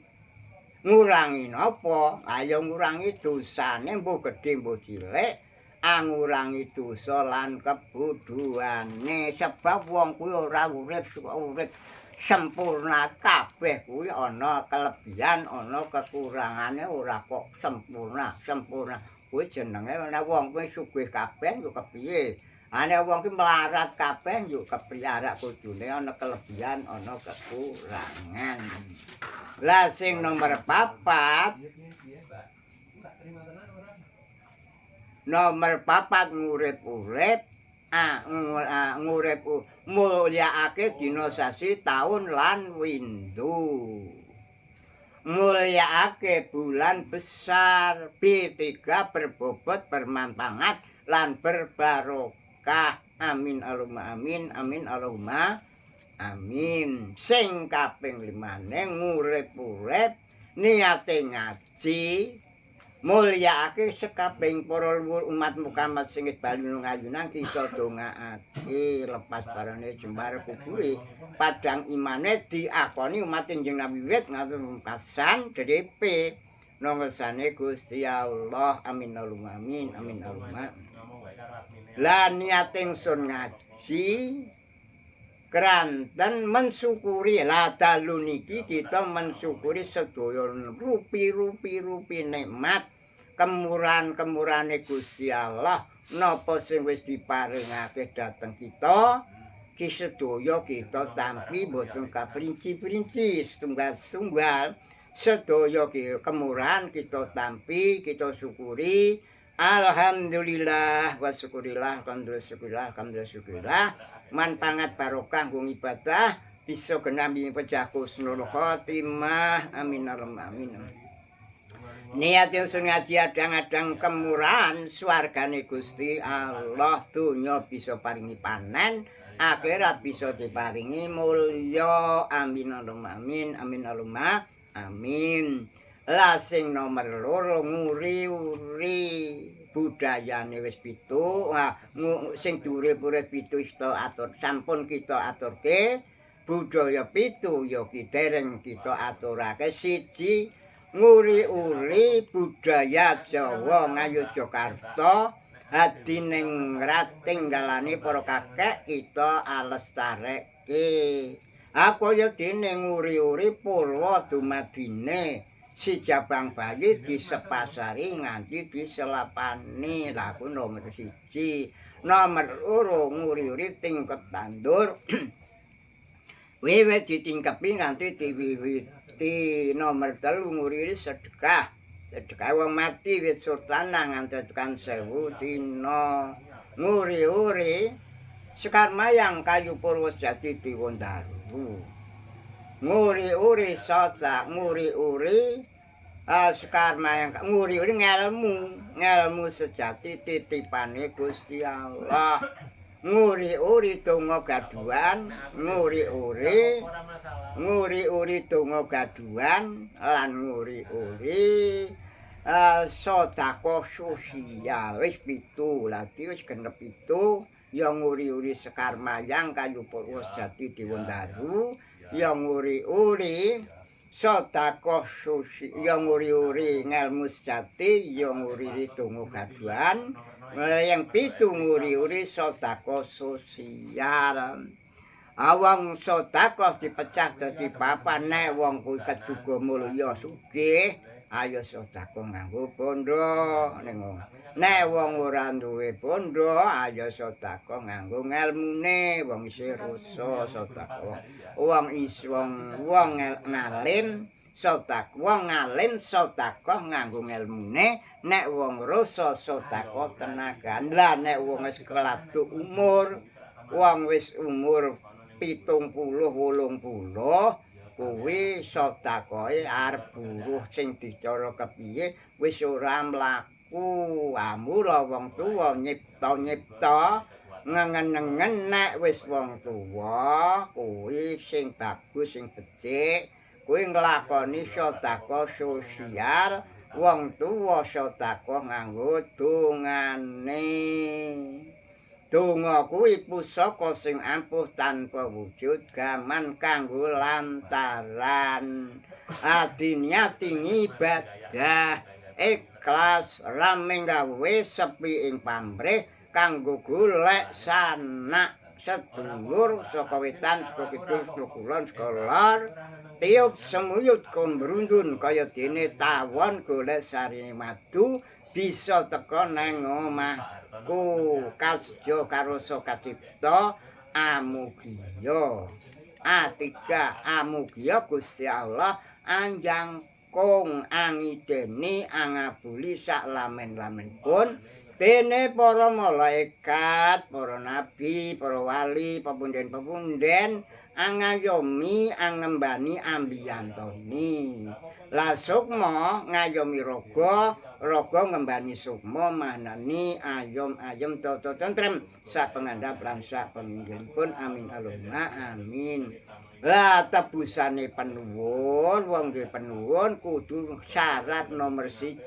Ngurangi napa? Ayo ngurangi dosane mbuh gedhe mbuh cilik, ngurangi dosa lan kebodohane sebab wong kuwi ora urip sempurna kabeh kuwi ana kelebihan, ana kekurangane ora kok sempurna. Kuwi jenenge ana wong kuwi sugih kabeh yo kepiye? Ane wong ki melarat kabeh yo kepriarak kudune ana kelebihan ana kekurangan. Lah sing nomor 4 ngurip-urip ngurip mulyaake dina sasi taun lan windu. Mulyaake bulan besar B3 berbobot bermanfaat lan berbarokah. Amin Allahumma amin amin Allahumma amin. Sing kaping 5 ngurip-urip niate ngaji mulyakake sekabehing para luhur umat Muhammad sing bali ngayunan kita dongaake lepas barane jembar kubure padang imane diakoni umat Kanjeng Nabi wit ngatur pungkasan DDP nongersane Gusti Allah amin Allahumma amin amin Allahumma. Lah niate ingsun ngaji kranten mensyukuri lah dalu niki kita mensyukuri sedaya rupi nikmat kemurahan-kemurahane Gusti Allah napa sing wis diparingake dhateng kita ki sedaya kita tampi boten kaprinci-princi setunggal-setunggal sedaya ki kemurahan kita tampi kita syukuri. Alhamdulillah wa syukurillah alhamdulillah manpangat barokah nggo ibadah bisa genami pejah husnul khotimah amin Allahumma amin. Niat yang ngaji adang-adang kemurahan swargane Gusti Allah dunya bisa paringi panen akhirat bisa diparingi mulya amin Allahumma amin amin Allahumma amin. Lah sing nomor 2 nguri-uri budayane wis 7 sing durip-urip 7 kita atur sampun kita aturke budaya 7 ya ki dereng kita aturake siji nguri-uri budaya Jawa Ngayogyakarta hadining ratinggalane para kakek kita alestareke kaya dene nguri-uri Purwa dumadine si Jabang Bayi disepasari nganti diselapani laku nomor 1 nomor 2 nguri-uri tingkat tandur wiwit ditingkepi nganti diwiwiti nomor 3 nguri-uri sedekah wong mati wit sultana nganti tekan 1000 dina nguri-uri Sekar Mayang Kayu Purwosejati Diwondaru nguri-uri soca nguri-uri Sekar Mayang nguri-uri ngelmu sejati titipane Gusti Allah nguri-uri donga gaduhan nguri-uri donga gaduhan lan nguri-uri sedekah sosial wis 7 lagi wis genep 7 ya nguri-uri Sekar Mayang Kayu Purwosejati Diwondaru ya nguri-uri sedekah sosial ya nguri-uri ngelmu sejati ya nguri-uri donga gaduhan yang 7 nguri-uri sedekah sosial awang sedekah dipecah dadi 4 nek wong kuwi keduga mulya sugih ayo sedekah nganggo bondo nek wong ora duwe bondo ayo sedekah nganggo ngelmune wong isih rusa sedekah wong ngalim sedekah nganggo ngelmune nek wong rusa sedekah tenaga lah nek wong wis keladuk umur wong wis umur 70-80 kuwi sedekahe arep buruh sing dicara kepiye wis ora mlaku. Mula wong tuwa nyipta ngengen-ngengen nek wis wong tuwa kuwi sing bagus sing becik kuwi nglakoni sedekah sosial. Wong tuwa sedekah nganggo dongane. Donga kuwi pusaka sing ampuh tanpa wujud gaman kanggo lantaran adiniati ibadah ikhlas rame gawe sepi ing pamrih kanggo golek sanak sedulur saka wetan saka kidul saka kulon saka lor tiup semuyut kon brundun kaya dene tawon golek sarine madu bisa teka nang omahku kasjo karo Sokacipta amugiya atiga amugiya Gusti Allah anjangkung angideni angabuli sak lamen-lamenipun dene para malaikat, para nabi, para wali, pepunden-pepunden angayomi angembani ambiyantoni. Lah sukma ngayomi raga, raga ngembani sukma manani ayom-ayom tata tentrem sak pengandhap lan sak penginggilipun amin Allahumma amin. Lah tebusane penuwun, wong duwe penuwun kudu syarat nomor 1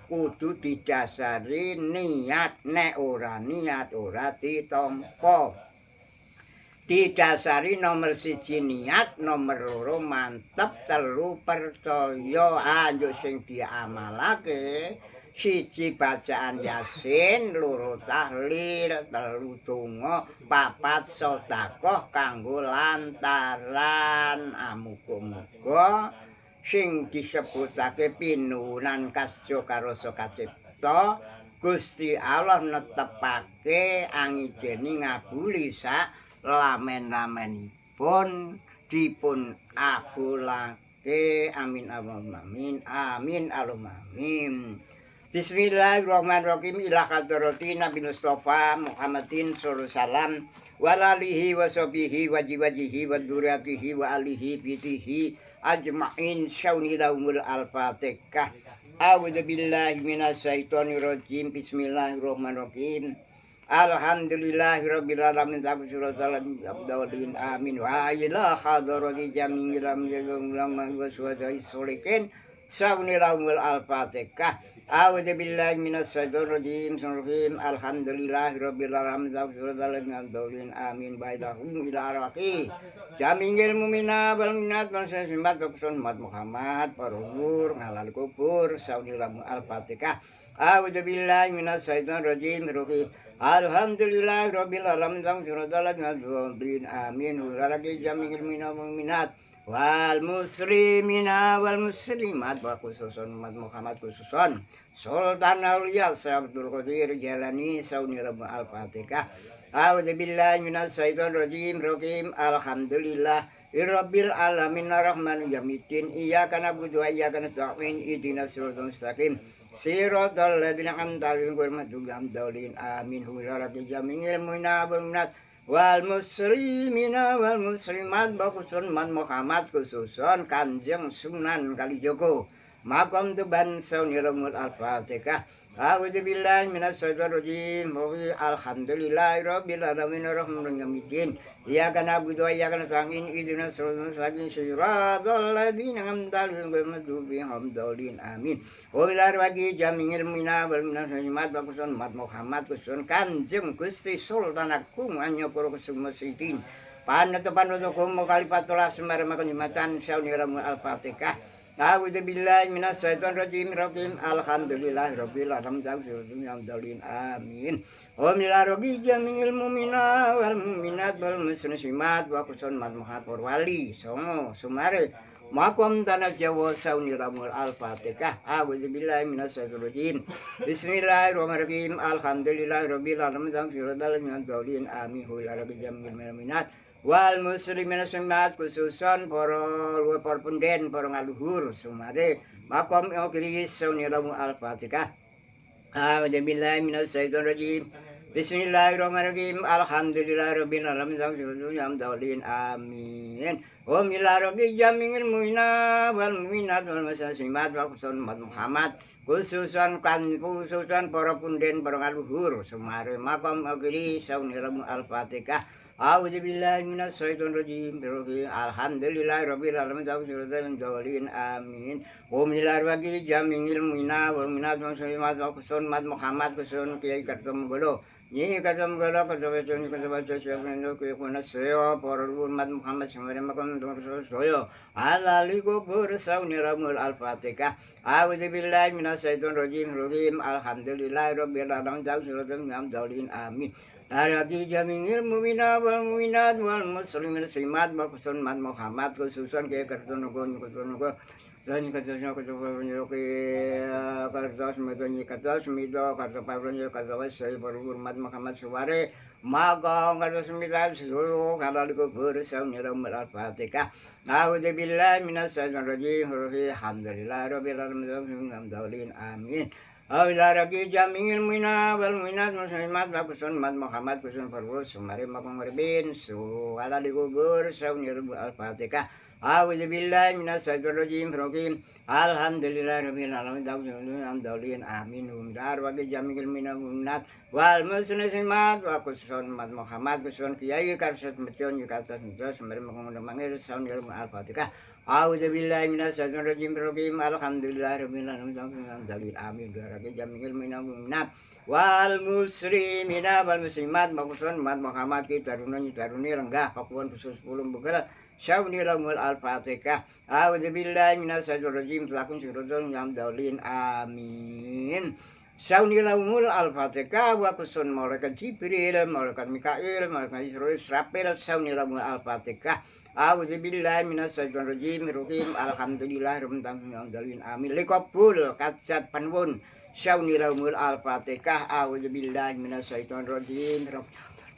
kudu didasari niat, nek ora niat ora ditampa. Didasari nomor 1 niat, nomor 2 mantep, 3 percaya. Ayo sing diamalake 1 bacaan Yasin, 2 tahlil, 3 donga, 4 sedekah kanggo lantaran muga-muga sing disebutake pinuwunan kasjo karo Sokacipta Gusti Allah netepake angideni ngabuli sak lamen-lamenipun dipun abulake amin Allahumma amin amin Allahumma amin. Bismillahirrahmanirrahim ila hadratin Nabi Mustafa Muhammadin sallallahu salam wa alihi wa sahbihi wa jiwajihi wa dzurriyyatihi wa alihi bitihi ajma'in syaunilahumul al-fatihah. A'udzu billahi minasyaitonir rajim. Bismillahirrahmanirrahim. Alhamdulillahirabbil alamin abdawlin amin wa ila hadrati jami'il amyalum wa suwadai solikin syaunilahumul al-fatihah. A'udzu billahi minasyaitonir rajim. Bismillahirrahmanirrahim. Alhamdulillahirabbil alamin abdawlin amin baidahum ila arwaqi jamingil mumina wal minat wal syimat kusun Muhammad parumur ngalal kubur saunilamu al-fatihah. A'udzu billahi minasyaitonir rajim. Alhamdulillahi rabbil alamin abdawlin amin waraki jamingil mumina wal minat wal muslimina wal muslimat wa khususun Muhammad khususun Sultan Auliya Abdul Qadir Jalani saunilamu al-fatihah. A'udzu billahi minasyaitonir rajim. Alhamdulillah rabbil alamin arrahmanir rahim iyyaka na'budu wa iyyaka nasta'in ihdinas siratal mustaqim siratal ladzina an'amta 'alaihim ghairil maghdubi 'alaihim amin hurrati jamil mu'minat wal muslimina wal muslimat bakusun Muhammad khususun Kanjeng Sunan Kalijogo Makom Tuban saunilamu al-fatihah. A'udzu billahi minasyaitonir rajim. Alhamdulillahi rabbil alamin arrahmanir rahim. Iyyaka na'budu wa iyyaka nasta'in ihdinas siratal mustaqim siratal ladzina an'amta 'alaihim ghairil maghdubi 'alaihim amin. Wa bil arwaqi jami'il mu'minina wal muslimat wa kusun Muhammad kusun Kanjeng Gusti Sultan Agung Anyapura Kusumasitin. Panetepan hukum kalipatulah sembarang jumatan saunilamu al-fatihah. A'udzu billahi minasyaitonir rajim. Alhamdulillahi rabbil alamin amin. Wa min arabi jamil mu'mina wal mu'minat wal muslimat wa kusun Muhammad wali songo sumare makom tanah Jawa saunilamul al-fatihah. A'udzu billahi minasyaitonir rajim. Bismillahirrahmanirrahim. Alhamdulillahi rabbil alamin amin. Wa arabi jamil mu'minat wal muslimin semat khususan para punden para ngaluhur sumare makom ingkris saunilamu al-fatihah. A'udzu billahi minasyaitonir rajim. Bismillahirrahmanirrahim. Alhamdulillahirabbil alamin. Hamdalillah. Amin. Om ila rabbi jamil mu'mina wal mu'minat wal muslimat wa khususan Muhammad. Khususan para punden para ngaluhur semare makam agri sauniramu al-Fatihah. A'udzubillahi minasyaitonir rajim. Alhamdulillahirabbil alamin. Hamdalillah. Amin. Om ila rabbi jamil mu'mina wal mu'minat wal muslimat wa khususan Muhammad khususan Kiai Kartom Golo. Ni kadam gala kadawacun kadawaca syafendo ku kuna seo porul mat Muhammad semare makam soyo alali go bersauni ramul al-Fatihah. A'udzu billahi minasyaitonir rajim. Alhamdulillahirabbil alamin. Hamdalillah. Amin. Arabi jamil mu'mina wal mu'minat wal muslimin simat makusun mat Muhammad khususan ke kartun go dan katanya katanya ke kertas medan kertas mido kertas pabrnya kertas saya berhormat Muhammad Suware maka kertas midan seluruh kalau dikubur saunira al-Fatihah. A'udzubillahi minasyaitonir rajim. Alhamdulillahirabbil alamin. Hamdalillah. Amin. Awilaragi jamil mu'mina wal mu'minat muslimat wa kusun mat Muhammad kusun farwus sumari makam berbin su ala dikubur saunira al-Fatihah. A'udzubillahi minasyaitonir rajim. Alhamdulillahirabbil alamin. Hamdalillah. Amin. Umdar wa jamil mu'minat wal muslimat wa kusun mat Muhammad kusun Kiai Karsat Metion Yukata Sentos sumari makam mangir saunira al-Fatihah. A'udzubillahi minasyaitonir rajim. Alhamdulillahirabbil alamin. Hamdalillah. Amin. Daragi jamil mu'minat wal muslimina wal muslimat makusun mat Muhammad kita taruni renggah pakuan khusus 10 begal Syawniramul al-Fatihah. A'udzubillahi minasyaitonir rajim. Lakun sirrun hamdalillah. Amin. Syawniramul al-Fatihah wa kusun malaikat Jibril, malaikat Mikail, malaikat Israfil, syawniramul al-Fatihah. A'udzubillahi minasyaitonir rajim. Alhamdulillahirabbil alamin. Amin. Likabul katsat panwun syawniramul al-Fatihah. A'udzubillahi minasyaitonir rajim.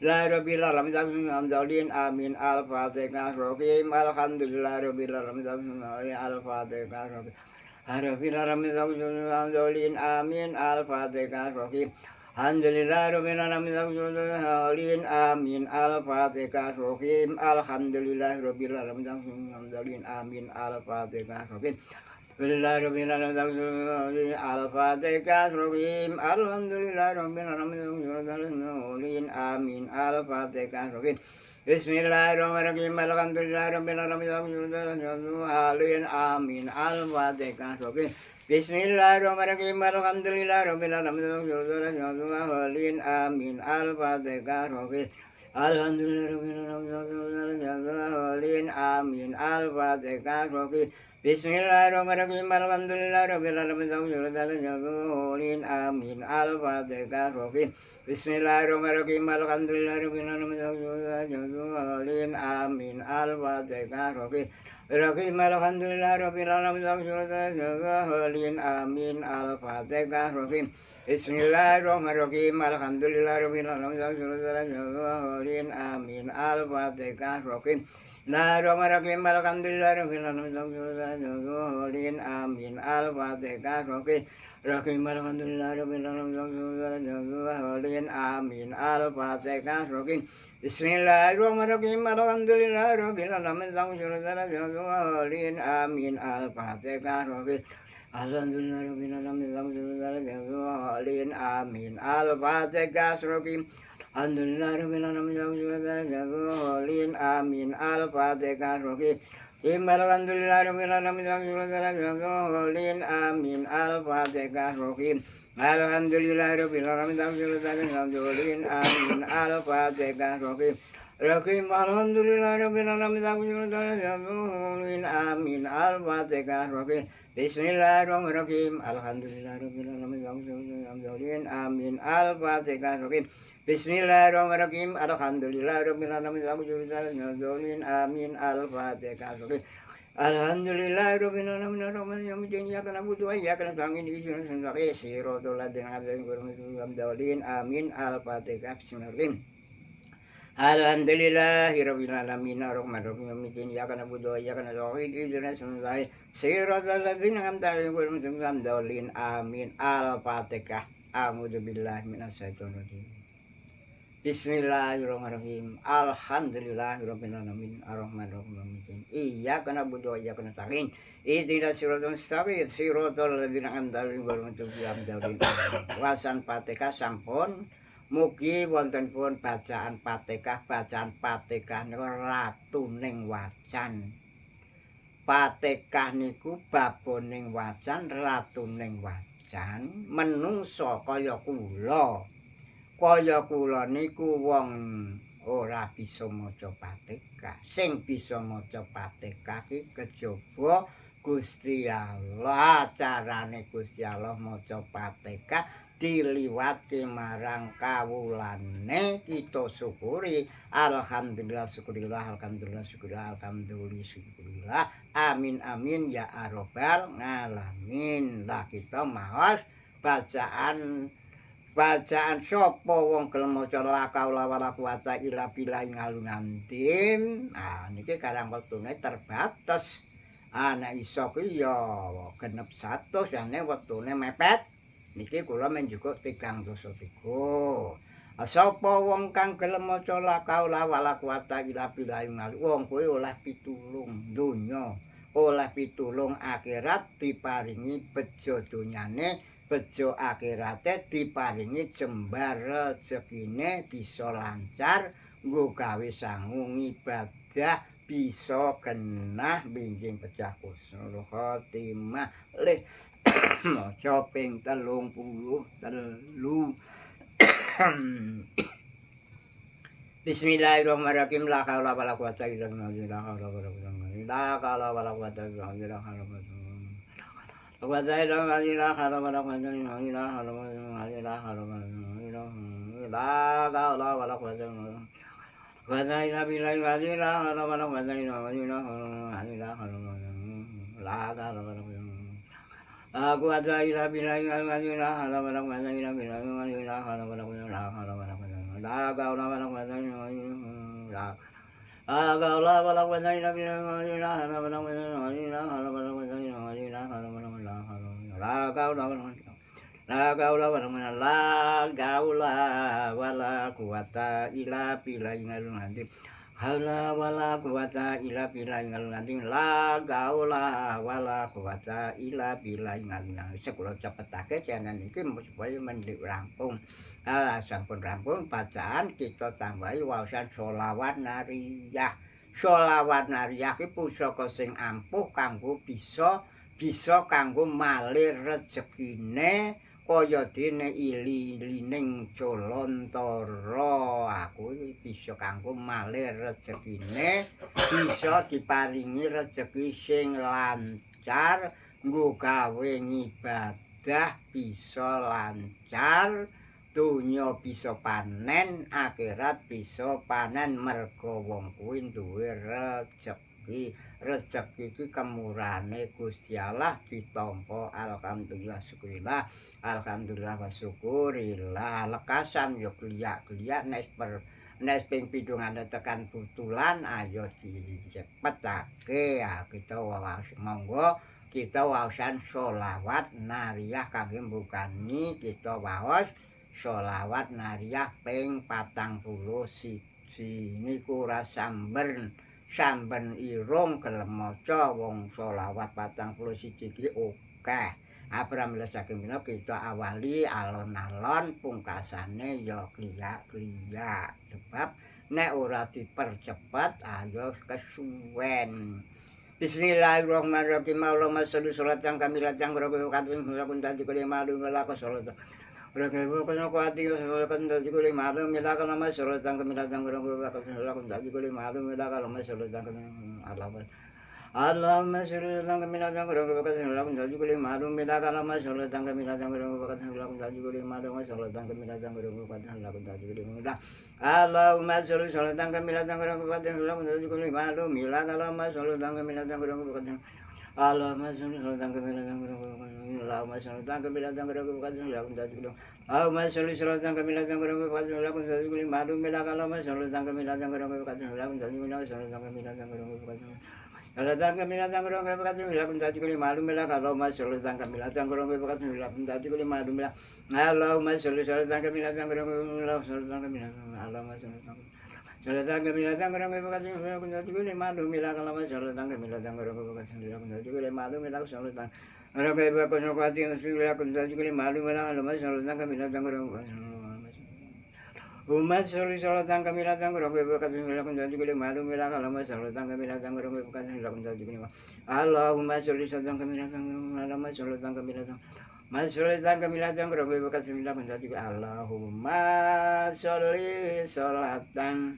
Rabbil alamin. Hamdalillah. Amin. Al-Fatihah. Alhamdulillahirabbil alamin. Al-Fatihah. Rabbil alamin. Hamdalillah. Amin. Al-Fatihah. Alhamdulillahirabbil alamin. Amin. Al-Fatihah. Alhamdulillahirabbil alamin. Amin. Al-Fatihah. Alhamdulillahirabbil alamin. Al-Fatihah. Alhamdulillahirabbil alamin. Amin. Al-Fatihah. Bismillahirrahmanirrahim. Alhamdulillahirabbil alamin. Amin. Al-Fatihah. Bismillahirrahmanirrahim. Alhamdulillahirabbil alamin. Amin. Al-Fatihah. Alhamdulillahirabbil alamin. Amin. Al-Fatihah. Bismillahirrahmanirrahim. Alhamdulillahirabbil alamin. Amin. Al-Fatihah. Bismillahirrahmanirrahim. Alhamdulillahirabbil alamin. Amin. Al-Fatihah. Rahim alhamdulillahirabbil alamin. Amin. Al-Fatihah. Bismillahirrahmanirrahim. Alhamdulillahirabbil alamin. Amin. Al-Fatihah. Bismillahirrahmanirrahim. Alhamdulillahirabbil alamin. Amin. Al-Fatihah. Rahim alhamdulillahirabbil alamin. Amin. Al-Fatihah. Bismillahirrahmanirrahim. Alhamdulillahirabbil alamin. Amin. Al-Fatihah. Alhamdulillahirabbil alamin. Amin. Al-Fatihah. Alhamdulillahirabbil alamin. Amin. Al-Fatihah. Alhamdulillahirabbil alamin. Amin. Al-Fatihah. Alhamdulillahirabbil alamin. Amin. Al-Fatihah. Rahim alhamdulillahirabbil alamin. Amin. Al-Fatihah. Bismillahirrahmanirrahim. Alhamdulillahirabbil alamin. Amin. Al-Fatihah. Bismillahirrahmanirrahim. Alhamdulillahirabbil alamin. Amin. Al-Fatihah. Alhamdulillahirabbil alamin. Arrahmanir rahim. Iyyaka na'budu wa iyyaka nasta'in. Ihdinas siratal ladzina an'amta 'alaihim. Amin. Al-Fatihah. Bismillahirrahmanirrahim. Alhamdulillahirabbil alamin. Arrahmanir rahim. Iyyaka na'budu wa iyyaka nasta'in. Ihdinas siratal ladzina an'amta 'alaihim. Amin. Al-Fatihah. A'udzubillahi minasyaitonir rajim. Bismillahirrahmanirrahim. Alhamdulillahirabbil alamin. Arrahmanirrahim. Iyyaka na'budu wa iyyaka nasta'in. Ihdinas siratal mustaqim. Siratal ladzina an'amta 'alaihim ghairil maghdubi 'alaihim waladdallin. Wasan Fatihah sampun. Mugi wontenipun bacaan Fatihah niku ratuning wacan. Fatihah niku baboning wacan, ratuning wacan. Menungsa kaya kula. Kaya kula niku wong ora bisa maca Fatihah. Sing bisa maca Fatihah iki kejaba Gusti Allah. Carane Gusti Allah maca Fatihah diliwati marang kawulane kita syukuri. Alhamdulillah syukurillah, alhamdulillah syukurillah, alhamdulillah syukurillah. Amin amin ya rabbal alamin. Lah kita maos bacaan sapa wong gelem maca la kaula wala quwata illa billah ngalungandim. Nah niki karang wektune terbatas. Nek iso kuwi ya genep 100 jane wektune mepet. Niki kula menjukuk 303. Sapa wong kang gelem maca la kaula wala quwata illa billah wong kuwi oleh pitulung donya, oleh pitulung akhirat, diparingi bejo donyane, bejo akhirate, diparingi jembar rezekine bisa lancar, nggo gawe sangu ibadah bisa genah binjing pecah husnul khotimah leh maca ping 33. Bismillahirrahmanirrahim. La haula wala quwata illa billah. La haula wala quwata illa billah. Aku ada ila bila ila ila hala wala wala ila bila ila hala wala wala hala wala wala la ga wala wala wala la aga wala wala wala ila bila ila hala wala wala ila hala wala wala ila hala wala wala la ga wala wala la ga wala wala la ga wala quwata ila bila nanti Hala wala quwata illa billah ngalih la gaula wala quwata illa billah ngalih. Sekula cepetake channel iki supaya mendik rampung. Sampun rampung bacaan kita tambahi waosan sholawat nariyah. Sholawat nariyah iki pusaka sing ampuh kanggo bisa kanggo malih rezekine kaya dene ili-ilining Colontara. Aku bisa kanggo malih rezekine, bisa diparingi rezeki sing lancar, nggo gawe ngibadah bisa lancar, donya bisa panen, akhirat bisa panen merga wong kuwi duwe rezeki. Rezeki iki kemurane Gusti Allah ditampa alhamdulillah syukurillah. Alhamdulillah wa syukurillah. Lekasan yo kliyak-kliyak nes ping 7 tekan butulan ayo dicepetake. Kita monggo kita waosan sholawat nariyah kangge mbukani kita waos sholawat nariyah ping 41 niku ora samben irung gelem maca wong sholawat 41 iki akeh. Pramila saking menika kita awali alon-alon pungkasane ya kliyak-kliyak. Sebab nek ora dipercepet ayo kesuwen. Bismillahirrahmanirrahim. Allahumma sholli sholatan kamilatan rabbil alamin tadi kali malu melaka sholat. Rabbana kana qati sholatan tadi kali malu melaka nama sholatan kamilatan rabbil alamin tadi kali malu melaka nama sholatan alamin. Allahumma sholli ala Muhammadin wa ala alihi wa sahbihi ma'lum milaka lama sholli tangga milaka wa sholli ma'lum sholli tangga milaka wa Allahumma sholli tangga milaka wa sholli ma'lum milaka lama sholli tangga milaka wa Allahumma sholli tangga milaka Allahumma sholli tangga milaka wa Allahumma sholli tangga milaka wa sholli ma'lum milaka lama sholli tangga milaka wa sholli ma'lum sholli tangga milaka wa Salatang kamilatang kurang bebakat mila pendati kuli malu mila Allahumma sholli salatang kamilatang kurang bebakat mila pendati kuli malu mila Allahumma sholli salatang kamilatang kurang bebakat salatang kamilatang Allahumma sholli salatang kamilatang kurang bebakat mila pendati kuli malu mila Allahumma salatang kamilatang kurang bebakat mila pendati kuli malu mila salatang kurang bebakat mila pendati kuli malu mila Allahumma salatang kamilatang kurang bebakat Umat soli salatan kami datang kurang bebakat mila kunjati kuli malu mila kalama salatan kami datang kurang bebakat mila kunjati kuli Allahumma soli salatan kami datang kalama salatan kami datang Masulatan kami datang kurang bebakat mila kunjati kuli Allahumma soli salatan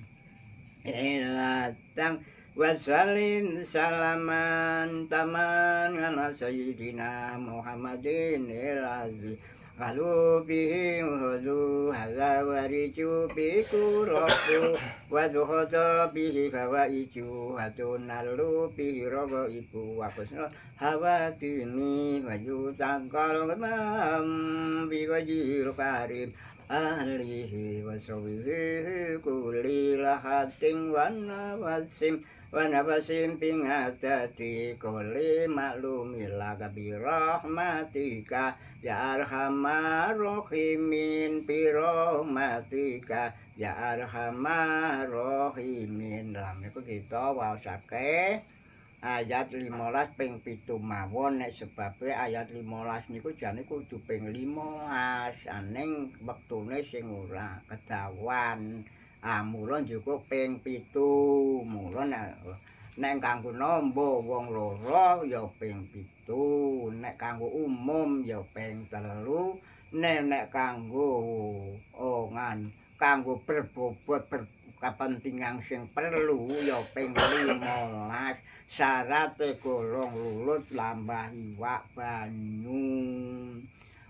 ilatang wasalim salaman taman ala sayyidina Muhammadin ilazi Kalau bihi hudu hala wariju biku roku waduhodo bihi hawa iju hadu nalu bihi rogo iku wakusno hawa tini waju tangkal kemam biwajir karim alihi wasawihi kulilahating wanawasim wanawasim pingatati kuli maklumila kabirahmatika Ya arhamar rahimin birahmatika ya arhamar rahimin. Dalam niku kita waosake ayat 15 ping 7 mawon nek sebabe ayat 15 niku jane kudu ping 15 aning wektune sing ora kedawan. Mula cukup ping 7 mula nek kanggo nombo wong loro ya ping 7 nek kanggo umum ya ping 3 nek kanggo kanggo berbobot kepentingan sing perlu ya ping 15 syarat golong lulut lambah iwak banyu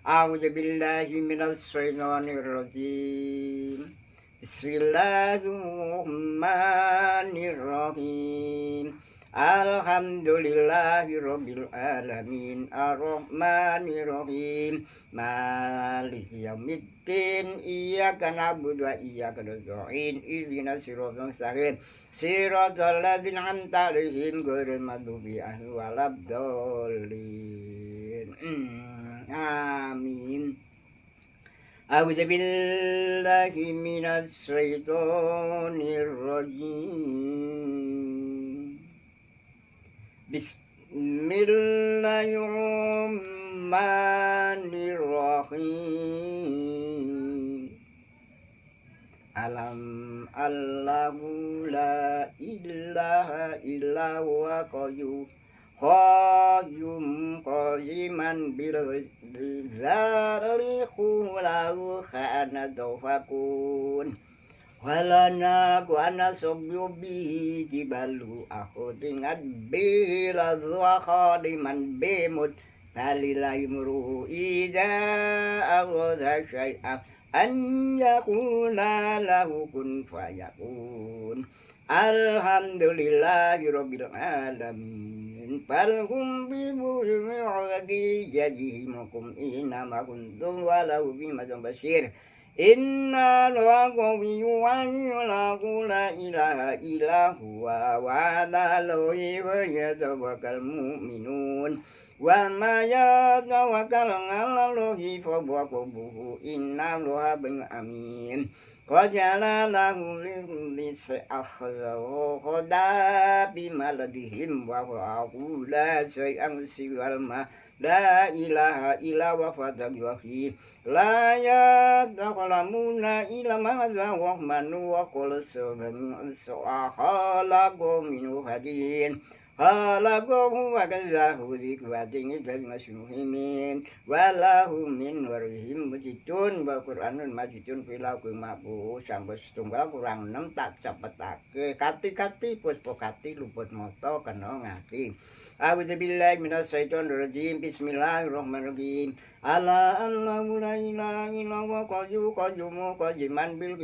A'udzubillahi minasyaitonir rajim Bismillahirrahmanirrahim Alhamdulillahirabbil alamin arrahmanirrahim maliki yaumiddin iyyaka na'budu wa iyyaka nasta'in ihdinas siratal mustaqim siratal ladzina an'amta 'alaihim ghairil maghdubi 'alaihim waladdallin amin A'udzu billahi minasy syaithanir rajim. Bismillahirrahmanirrahim. Alam allahu la ilaha illa huwa qayyum qayyiman bil rizali khulahu khana dofakun walana kuana sobyo bi jibalu aku tingat bila khadiman bimut talilai muru ida awza syai'ah an yakuna lahu kun fayakun Alhamdulillahirabbil alamin falhum bi mu'adi yajimukum inama kuntum walau bima basir inna laqawiyyu wa la ilaha illa huwa wa la yatawakkal mu'minun wa ma yatawakkal 'ala Allahi fa huwa qabbuhu inna Allaha amin Qajala lahu lis'akhzahu qada bimaladihim wa huwa la syai'an siwal ma la ilaha illa wa fadabihi la yaqlamuna ila ma za wa manu wa qul subhanahu khalaqu min hadin Khalaqahu wa kazahu dikwating dan masyuhimin walahu min warihim majidun wa Qur'anun majidun filaku mabu sampai setunggal kurang 6 tak cepetake kati-kati puspokati luput moto kena ngati A'udzubillahi minasyaitonirrajim. Bismillahirrahmanirrahim. Allahu la ilaha illallah qayyumu qayyiman bil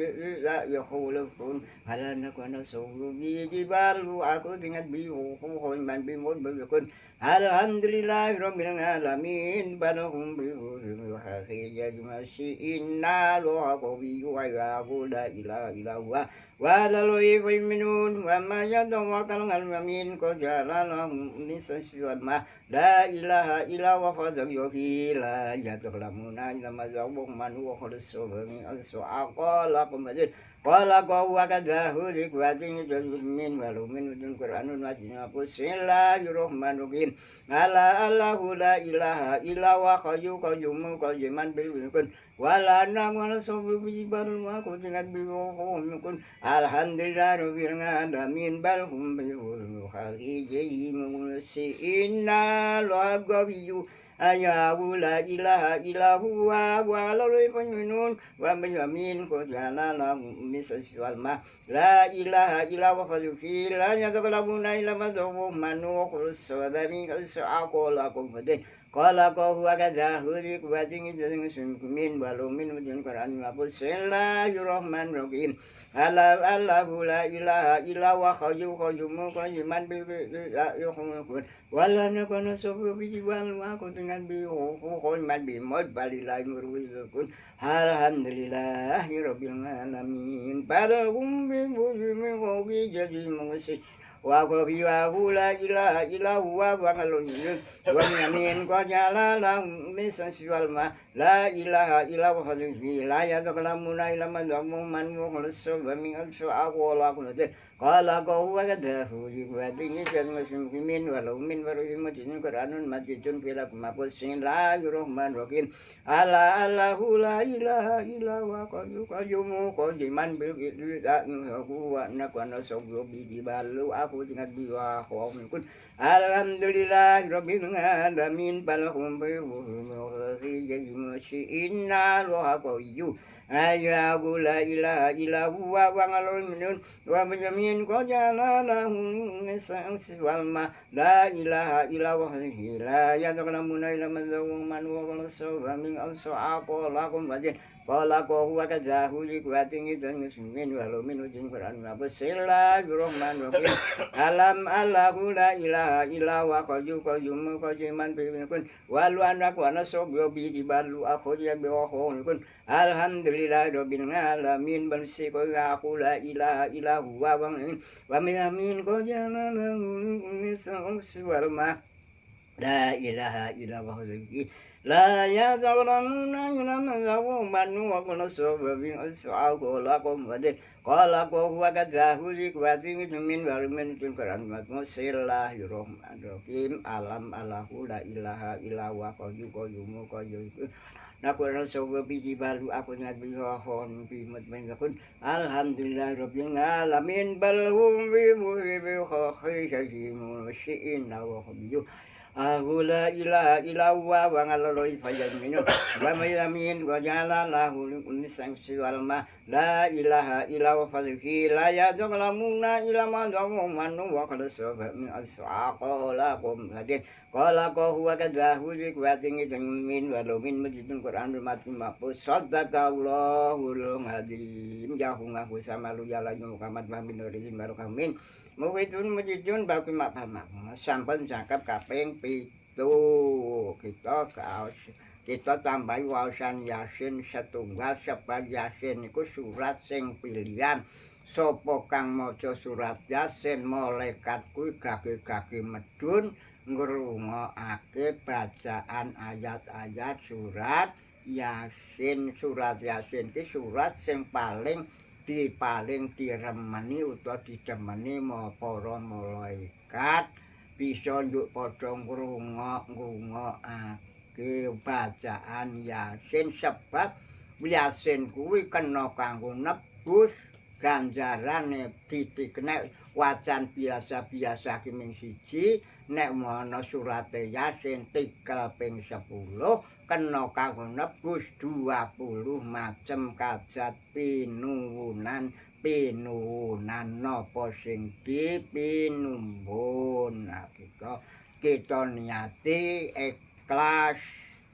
la yakhulufun halana kana sawbi jibalu aku ingat bihu man bimud bilkun alhamdulillahi rabbil alamin barahum bihu haqiya masyiinna la qawiyyu wa la ilaha illallah wa la yu'minun wa ma yatawakkal 'alal yamin qajalallahu min sayyidina la ilaha illallah fadhiyuhi la yataqlamuna illa ma zawwum man wa khalisubani al-su'aqala kumadin qala qawwa kadahu likwatin jazmin walumin udun qur'anun majina bismillahirrahmanirrahim allahu la ilaha illallah qayyumu qayyiman bil mulkun wala namana sabu bibarul ma kutinat biwuhum alhamdulillahi rabbil alamin bal hum bil kharijin musiinna lagawiyu ayahu la ilaha illahu wa lalui penyunun wa menyamin kujana lam misal ma la ilaha illallah fazuki la yatakalabuna illa madhu manu khuswadami sa'aqolakum fadin qala qahu akadahu likwatin jazmin walumin mujun qur'an wa bismillahirrahmanirrahim allahu la ilaha illallah qayyumu qayyiman bil yukhun wala nakana sabu bijiwal wa kuntungan bi man bi mod balilai murwizun alhamdulillahi rabbil alamin barahum bi mubi jadi mengisi wa qabi wa la ilaha illallah wa qalun wa yamin qajala lam misal ma la ilaha illallah hadhihi la yataqlamuna illa man mukhlisun wa min al-su'aqala kunat qala qahu wa kadahu liwadin muslimin walau min waruhimatin qur'anun majidun fila kumapusing la yurahmanrohim allahu la ilaha illallah qayyumu qayyiman bil wa nakwana sabyu bibalu aku dengan biwa khawmikun alhamdulillah rabbil alamin balhum bi inna wa qawiyyu ayahu la ilaha illahu wa ngalun minun wa menjamin qajala lahum misal ma la ilaha illallah la yataqlamuna illa man wa qala min al-su'aqalakum wajin qala qahu wa kadahu likwatin idan muslimin walumin ujin qur'an wa bismillahirrahmanirrahim allahu la ilaha illallah qayyumu qayyiman bi'ikun walu anaku anasobyo bi dibalu akhudya bi wakhun alhamdulillahi rabbil alamin bersiko aku la ilaha illallah wa min amin qajana misal la ilaha illallah la yataqlamuna illa man zawwum wa qalasabi al-su'aqalakum wadin qala qahu wa kadahu likwatin min walumin qur'an bismillahirrahmanirrahim allahu la ilaha illallah qayyumu qayyumu nakuna sawa biji balu aku nabi hon bi mutmainakun alhamdulillah rabbil alamin bal hum bi khayrin syai'in wa khabiyu la ilaha illallah wa ngaloi fayamin wa mayamin wa jala lahu unisang siwalma la ilaha illallah fadhi la yadlamuna illa ma manu wa qad sabab min al-su'aqalakum hadin qala qahu wa kadahu likwatin min walumin majidun qur'an mati mapus sadaqallahul hadim jahung aku sama lu yala Muhammad bin Nurin barokamin mawidun majidun baki mapamak sampun cakap kaping 7 kita tambahi wawasan Yasin setunggal sebab Yasin iku surat sing pilihan sapa kang maca surat Yasin malaikat kuwi gage-gage medun ngrungokake bacaan ayat-ayat surat Yasin. Surat Yasin ki surat sing paling diremeni utawa didemeni para malaikat bisa njuk padha ngrungokake bacaan Yasin sebab Yasin kuwi kena kanggo nebus ganjarane titik nek wacan biasa-biasa ki ming siji nek ana surate Yasin tikel ping 10 kena kanggo nebus 20 macem kajat pinuwunan napa sing dipinumbun. Nah kita kita niati ikhlas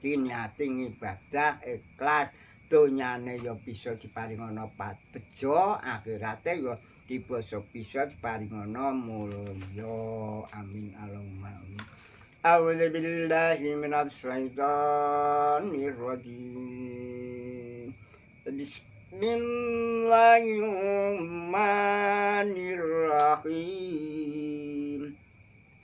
diniati ibadah ikhlas donyane ya bisa diparingana bejo akhirate ya bisa diparingana mulya amin Allahumma amin. A'udzu billahi minasy syaithanir rajim. Bismillahirrahmanirrahim.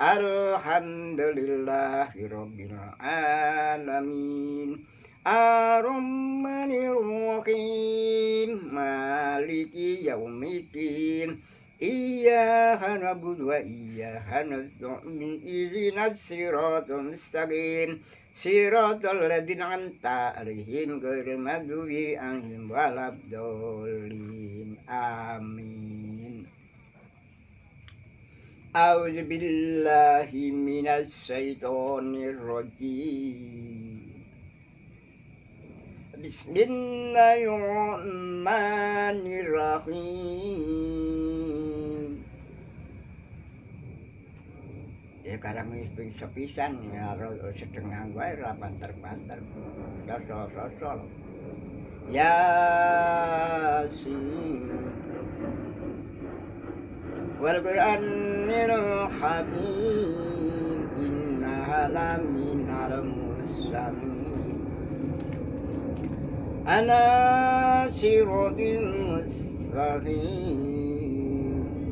Alhamdulillahirabbil alamin. Ar-Rahmanir-Rahim. Maliki yaumiddin. Iyyaka na'budu wa iyyaka nasta'in. Ihdinas siratal mustaqim. Siratal ladzina an'amta 'alaihim ghairil maghdubi 'alaihim waladdallin. Amin. A'udzu billahi minasy syaithanir rajim. Bismillahirrahmanirrahim. Ya karang wis pisan ya setengah wae ra banter-banter. Sosol. Yasin. Wal Qur'anil Hakim. Innaha laminal mursalin. Ana siratil mustaqim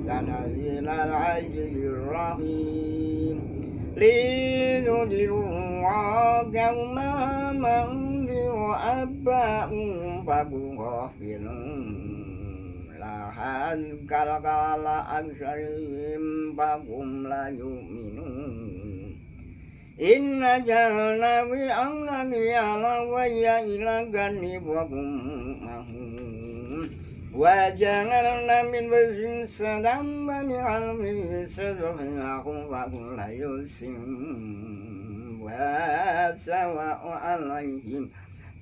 tanazilal azizir rahim linudhiru qawma ma'undiru abba'um fabughafilun lahan kalakala absarihim fahum la yu'minun. Inna jalna wi annabi ala wa ya ila gani wa mahum wa jangalna min wazin sadam wa min almi sadahnakum wa la yusim wa sawa'u alaihim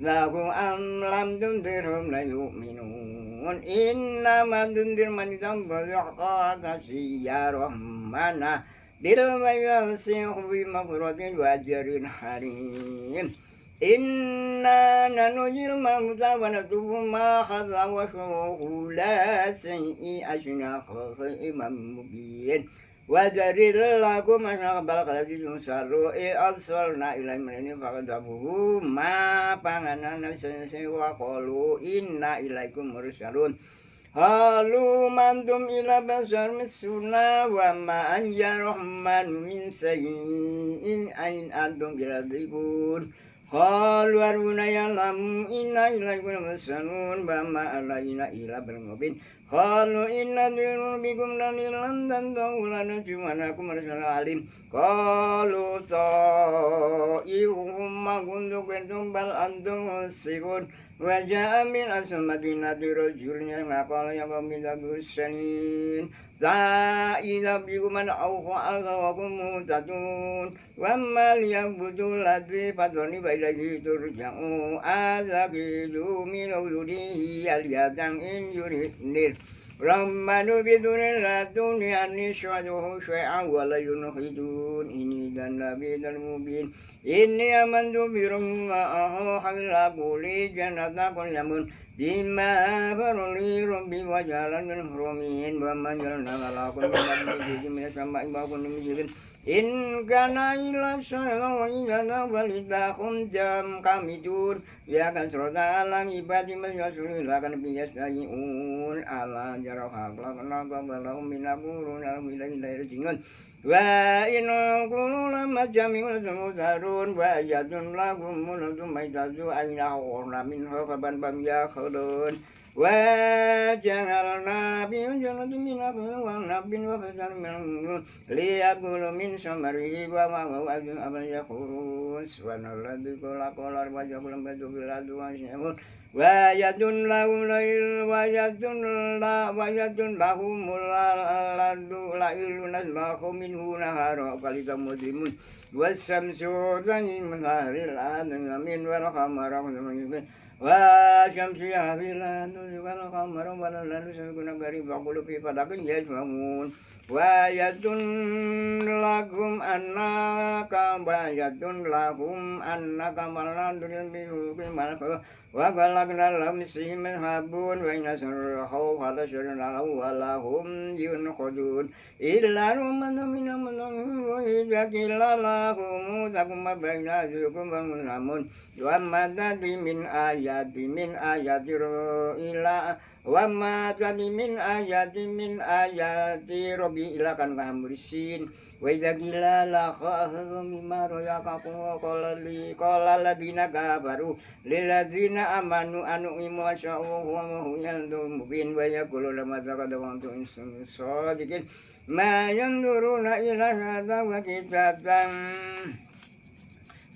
lahu am lam tundirhum la yu'minun inna ma tundir man tambaqqa kasya rahmana bil mayyasihu bi maghfiratin wa ajrin harim. Inna nanujil mauta wa natubu ma khadha wa shuhu la sayyi ajna khafi imam mubin wa jaril lakum asnaqbal qalajun saru'i arsalna ilai manini faqadabuhu ma panganan sese wa qalu inna ilaikum mursalun. Halu mantum ila basar misuna wa ma anja rahman min sayyin ain antum biladibun. Halu aruna yalam inna ilaikum masanun wa ma alaina ila berngobin. Halu inna dirubikum lanilan dan tawulana cumanakum marsal alim. Halu ta'ihum magundu kentum bal antum sikun. Wajah amin asmatina dirojulnya ngakal yang meminta gusanin Za'idha bikuman awqa alkawakum mutatun Wammal yang butuh ladri patroni bailagi turja'u Azakidu minawdudihi aliyatang in yuridnir Rahmanu bidunin latuni aniswaduhu syai'an walayunukhidun Ini dan nabi dan mubin Inni amantu birumma hamila kuli janata kun yamun bima faruli rabbi wa jalan min hurumin wa man jalna malakun min min sama ibakun min in kana ila sana wa ila walidahum jam kamidun ya kan surata alam ibadi masyasuri lakan biyasayiun ala jarahak lakana kabalahum minabulun alhamdulillah jingun wa inu kulula majamiun sumuzarun wa jadun lagum munazum maitazu ayna orna min hokaban bam ya khudun wa jangal nabi janatu minabun wa nabin wa fasan min liyabulu min samari wa wa ajun abal yakhurun subhanalladzi qala wa jabulam badu biladu wa syamun wa yadun lahum ladu la ilunaz lahum minhu nahara qalita mudimun wasamsu dhanin manharil amin wal qamara wa syamsi hafilan wal qamara wal lalu sakuna bari baqulu fi fadakin yajmaun Wayatun lahum annaka maladun bihi malaka wa balagna lam simin habun wa nasruhu wa nasruhu wa lahum yunqudun illa rumman wa idakila lahum takuma baina zukum namun wa madadi min ayati ila wa ma tadi min ayati rabbi ila kan mursin wa idza qila la khahu mimma rayaqakum qala ladina kafaru lil ladzina amanu anu imasa'u wa hum yandum mubin wa yaqulu lama taqadu wa antum sadiqin ma yanzuruna ila hadza wa kitabam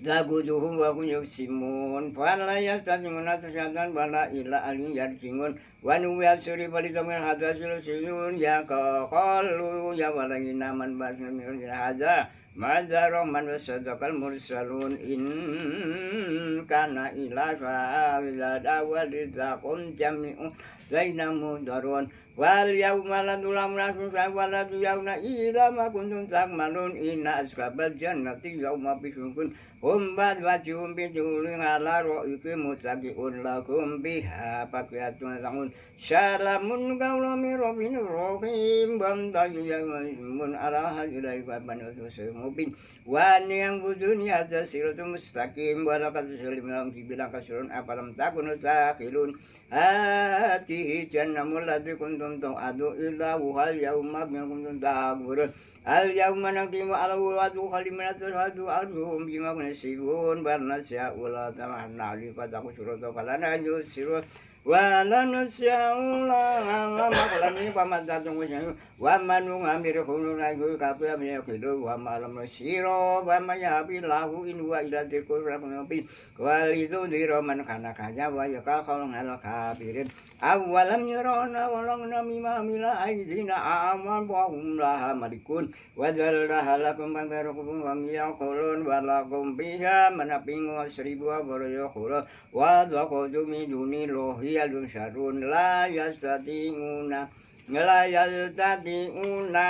Zabuduhum wa kuyuksimun Fala yastasimuna tusyatan Fala ila alin yarjingun Wa nuwiyat suri balitamin hadza silusiyun Ya kaqalu ya walangi naman basnamil hadza Madza rahman wa sadaqal mursalun In kana ila fa'ilada wa lizakum jami'un Zainamu darun Wal yawma lanulam rasulullah waladu yawna ila ma kuntum takmalun Inna askabal jannati yawma bisunkun Umbad wajum bijulin ala ro'iki mutaki'un lakum biha pakiyatun sangun Salamun kawlami robin rohim Bamdayu yamun ala hajulai babanu susimubin Wani yang buduni hadza siratu mustaqim Walakat sulim lam dibilang kasurun apalam takun utakilun Hatihi jannamul ladri kuntum tu'adu illa wuhal yawma kuntum ta'agurun Al-yawma naqimu ala wadu khalimanatu hadu alhum bima kunasibun barnasya'u la tamanna li fataku surata falana yusiru wa lanasya'u la makulani pamatatung wisanu wa manu ngamir khununa yu kapya miyakidu wa malam nasiro wa mayabi lahu in wa ila dikur rakunabi walidu diraman kana kanya wa yakal khalung ala kafirin awalam yarana walang namima mila aidina aman wa hum laha malikun wa jalalaha lakum bantarukum wa miyaqulun wa lakum biha manapingu seribu wa baroyokhura wa dhakodu min duni lohiyalun syarun la yastati'una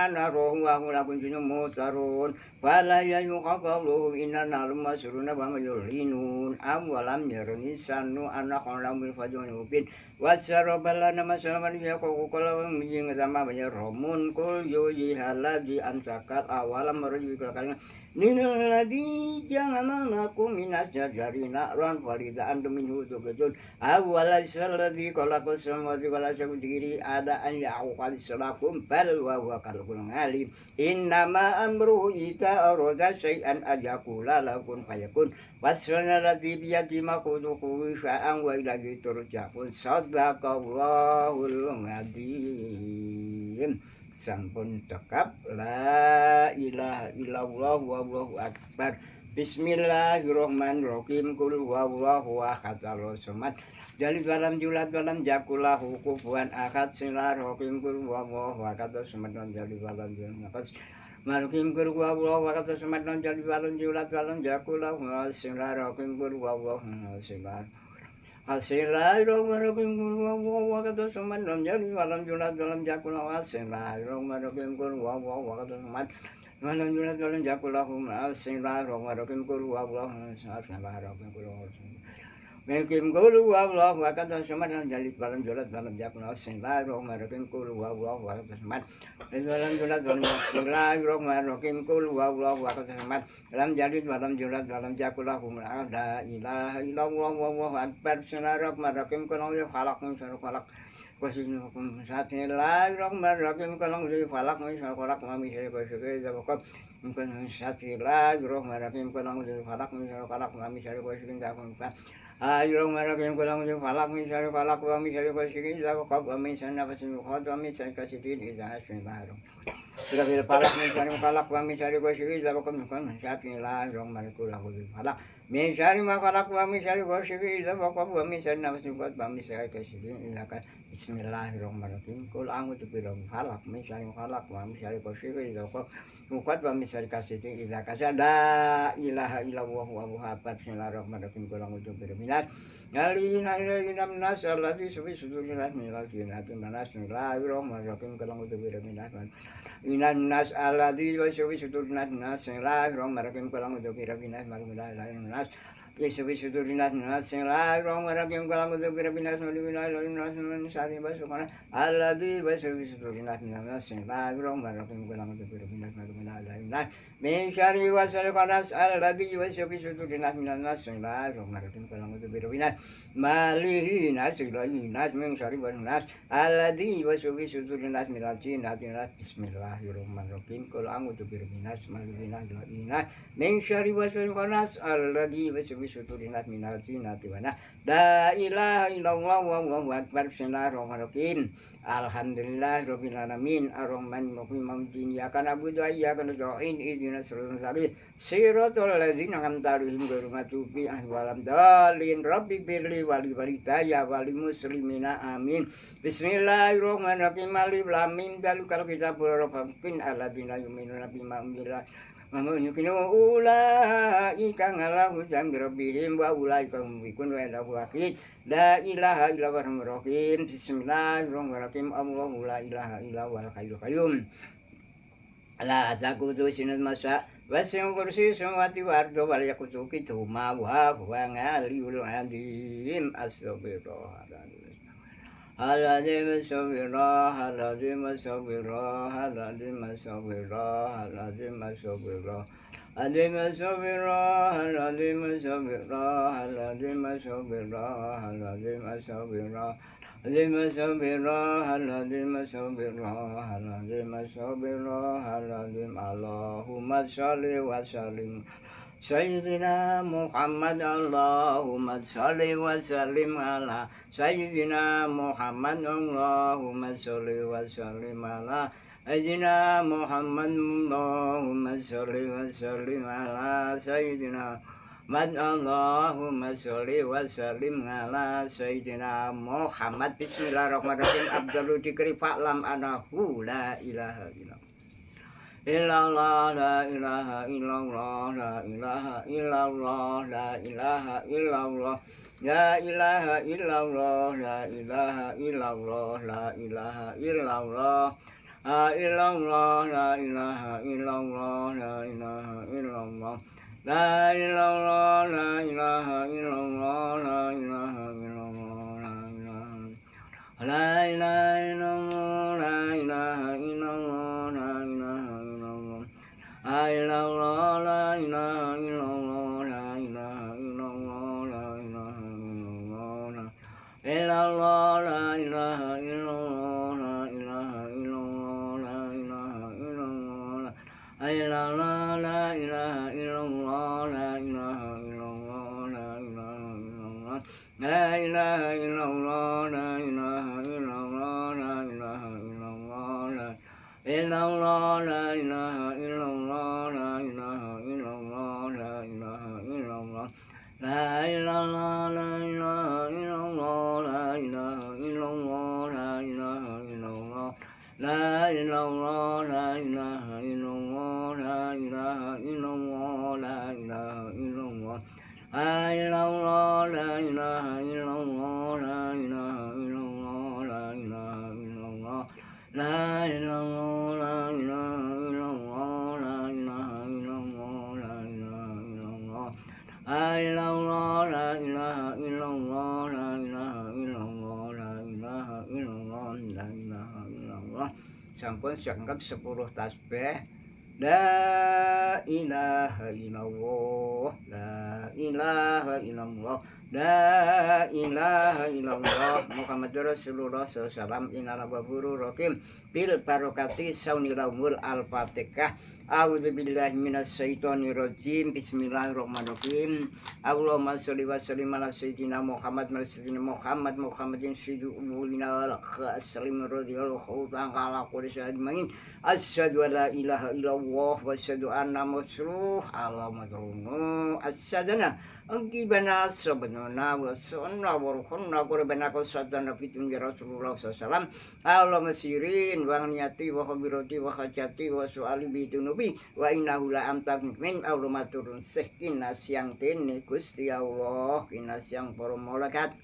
narohu wa lakum junum mutarun fala yuqaqalu inna nalum masruna wa yulinun awalam yarani sanu anaqalam fajunubin wasarabalana masalaman yaqulu mijing sama banyak romun kul yuyi haladi ansakat awalam marji kalkan ninal ladhi jangan aku minas jajarina ran farida antum minhu tukajun awala salladhi qalaqas samawati wal ardi ada an yaqul salakum bal wa huwa kalbun alim innama amruhu ita arada syai'an ajakula lakum fayakun wasrana ladhi biyadi maquduhu sya'an wa ilahi turja'un sadaqallahul adzim sampun tekap la ilaha illallah wallahu akbar bismillahirrahmanirrahim kul huwallahu ahad Allahu samad jalil walam yulad walam yakul lahu kufuwan ahad bismillahirrahmanirrahim kul huwallahu ahad samad jalil walam yulad Marukim kul huwallahu ahad samad jalil walam yulad walam yakul lahu bismillahirrahmanirrahim kul huwallahu ahad Bismillahirrahmanirrahim kul huwallahu ahad samad jalil walam yulad walam yakul lahu Bismillahirrahmanirrahim kul huwallahu ahad samad walam yulad walam yakul lahu Bismillahirrahmanirrahim kul huwallahu Mekim kul huwallahu ahad samad jalil walam yulad walam yakul lahu Bismillahirrahmanirrahim kul huwallahu ahad samad walam yulad walam Bismillahirrahmanirrahim kul huwallahu ahad samad lam jalid walam yulad walam yakul lahu la ilaha illallah wallahu akbar bismillahirrahmanirrahim kalau falak falak Bismillahirrahmanirrahim kalau falak falak mami saya bersyukur zakat Bismillahirrahmanirrahim kalau falak falak mami saya bersyukur zakat Bismillahirrahmanirrahim kalau falak falak mami saya bersyukur zakat mami sana bersyukur mami saya kasih ini Bismillahirrahmanirrahim sudah bila falak mencari falak wa mencari bersyukur zakat Bismillahirrahmanirrahim falak mencari falak wa mencari bersyukur zakat wa mencari nafsu kuat wa mencari kesyukuran zakat Bismillahirrahmanirrahim kul a'udzu birabbil falak mencari falak wa mencari bersyukur zakat kuat wa mencari kesyukuran zakat la ilaha illallah wa Bismillahirrahmanirrahim kul a'udzu birabbil Alina ila nas alladhi subi sudurinat minal jinati manas Bismillahirrahmanirrahim kalang utu biraminat Inan nas alladhi subi sudurinat nas Bismillahirrahmanirrahim kalang utu biraminat Nas Subi sudurinat nas Bismillahirrahmanirrahim kalang utu biraminat Alladhi subi sudurinat nas Bismillahirrahmanirrahim kalang utu biraminat Nas Min syarri wasal qanas alladhi subi sudurinat nas Bismillahirrahmanirrahim kalang utu biraminat Malihi nasilahi nas min syarri nas alladhi wasubi sudurin nas minal jinnati nas Bismillahirrahmanirrahim qul a'udzu birabbin nas malihi nas min syarri waswasil nas alladhi wasubi sudurin nas minal jinnati wa nas la ilaha illallah wallahu akbar Bismillahirrahmanirrahim Alhamdulillahirabbil alamin arrahmanir rahim maliki iyyaka na'budu wa iyyaka nasta'in ihdinas siratal mustaqim siratal ladzina an'amta 'alaihim ghairil maghdubi 'alaihim waladdallin rabbi birli wali walidayya wali muslimina amin Bismillahirrahmanirrahim alif lam mim dzalika kitabul rabbin alladzina yu'minuna bima unzila Mamukinu ulaika ngalahu jambi rabbihim wa ulaika hum bikun wa lahu akid la ilaha illallah rahim Bismillahirrahmanirrahim Allahu la ilaha illa huwal hayyul qayyum la taqutu sinat masa wasim kursi samawati wa ardi wa yaqutu kituma wa huwa aliyul azim astagfirullah Al-azim as-sabirah, al-azim as-sabirah, al-azim as-sabirah, al-azim as-sabirah Al-azim as-sabirah, al-azim as-sabirah, al-azim as-sabirah, al-azim as-sabirah Al-azim as-sabirah, al-azim as-sabirah, al-azim as-sabirah, al-azim Allahumma shalli wa sallim Sayyidina Muhammad Allahumma shalli wa sallim ala Sayyidina Muhammad Allahumma shalli wa sallim ala Sayyidina Muhammad Allahumma shalli wa sallim ala Sayyidina Muhammad Allahumma shalli wa sallim ala Sayyidina Muhammad Bismillahirrahmanirrahim Abdul dikri fa'lam anahu la ilaha illallah la ilaha illallah la ilaha illallah la ilaha illallah la ilaha illallah la ilaha illallah la ilaha illallah la illallah la ilaha illallah la ilaha illallah la ilallah la ilaha illallah la ilaha illallah la ilaha illallah la ilaha illallah la ilaha La ilallah la ilaha illallah la ilaha illallah la ilaha illallah la ilallah la ilaha illallah la ilaha illallah la ilaha illallah la ilallah la ilaha illallah la ilaha illallah la ilaha illallah la ilaha illallah la ilaha illallah la ilaha illallah la Illallah la ilaha illallah la ilaha illallah la ilaha illallah la ilallah la ilaha illallah la ilaha illallah la ilaha illallah la ilallah la ilaha illallah la ilaha illallah la ilaha illallah la ilallah la ilaha illallah la ilaha illallah la ilaha illallah La ilallah la ilaha illallah la ilaha illallah la ilaha illallah la ilallah la ilaha illallah la ilaha illallah la ilaha illallah la ilaha illallah sampun sangkep 10 tasbih La ilaha illallah La ilaha illallah La ilaha illallah Muhammadur Rasulullah sallallahu inna waburu rokim bil barokati saunilahumul al-fatihah A'udzu billahi minasyaitonir rajim Bismillahirrahmanirrahim Allahumma sholli wa sallim ala sayyidina Muhammad Muhammadin sayyidina al-khaslim radhiyallahu ta'ala quraisyajmain asyhadu an la ilaha illallah wa asyhadu anna muhammadar rasulullah Allahumma asyhadana Gimana sebenarnya wasana waruhunna kurbana qasadana fitun ya Rasulullah sallallahu Allah masirin wa niyati wa khabirati wa hajati wa su'ali bitunubi wa innahu la amtak min Allah maturun sehkina siang tene Gusti Allah kina siang para malaikat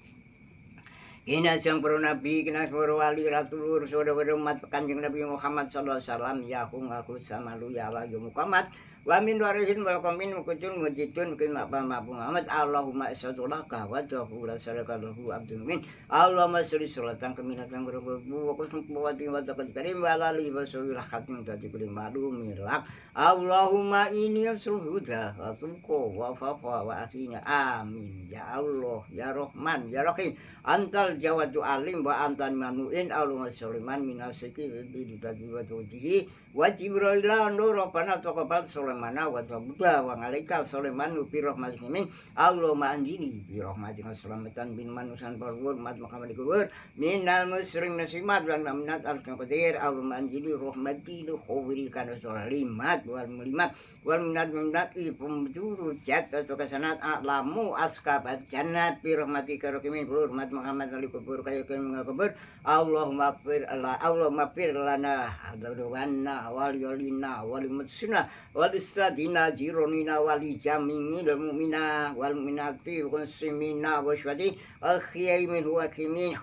kina siang para nabi kina para wali rasul saudara umat Kanjeng Nabi Muhammad sallallahu alaihi wasallam ya aku sama lu ya Allah Muhammad wa min warihin wal qamin mukutun mujidun kima Muhammad Allahumma asyhadulaka wa ta'ala sallallahu abdul min Allahumma sholli sholatan kamilatan berbubu wa kusum kuwati wa taqad karim wa lali wa sholli hakim tadi kulim madu milak Allahumma inni asruhuda wa tumko wa faqa wa asinya amin ya Allah ya Rahman ya Rahim antal jawadu alim wa antan manuin Allahumma sholli man minasiki bi tadi wa tujihi wa jibril nur rabbana taqabbal Sulaiman wa Buddha wa alaika Sulaiman bi rahmatika min Allahumma anjini bi rahmatika selamatan bin manusan barwur mat Muhammad kubur minal musrim nasimat wa minat al-qadir Allahumma anjini rahmati lu khawri kana limat wal mulimat wal minat pemjuru jat atau kesanat alamu askabat jannat bi rahmatika rakimin mat Muhammad ali kubur kaya kubur Allahumma fir lana adawana waliyolina walimutsina walistadina jironina walijamini ilmumina walminati konsimina waswadi alkhiyai min huwakimin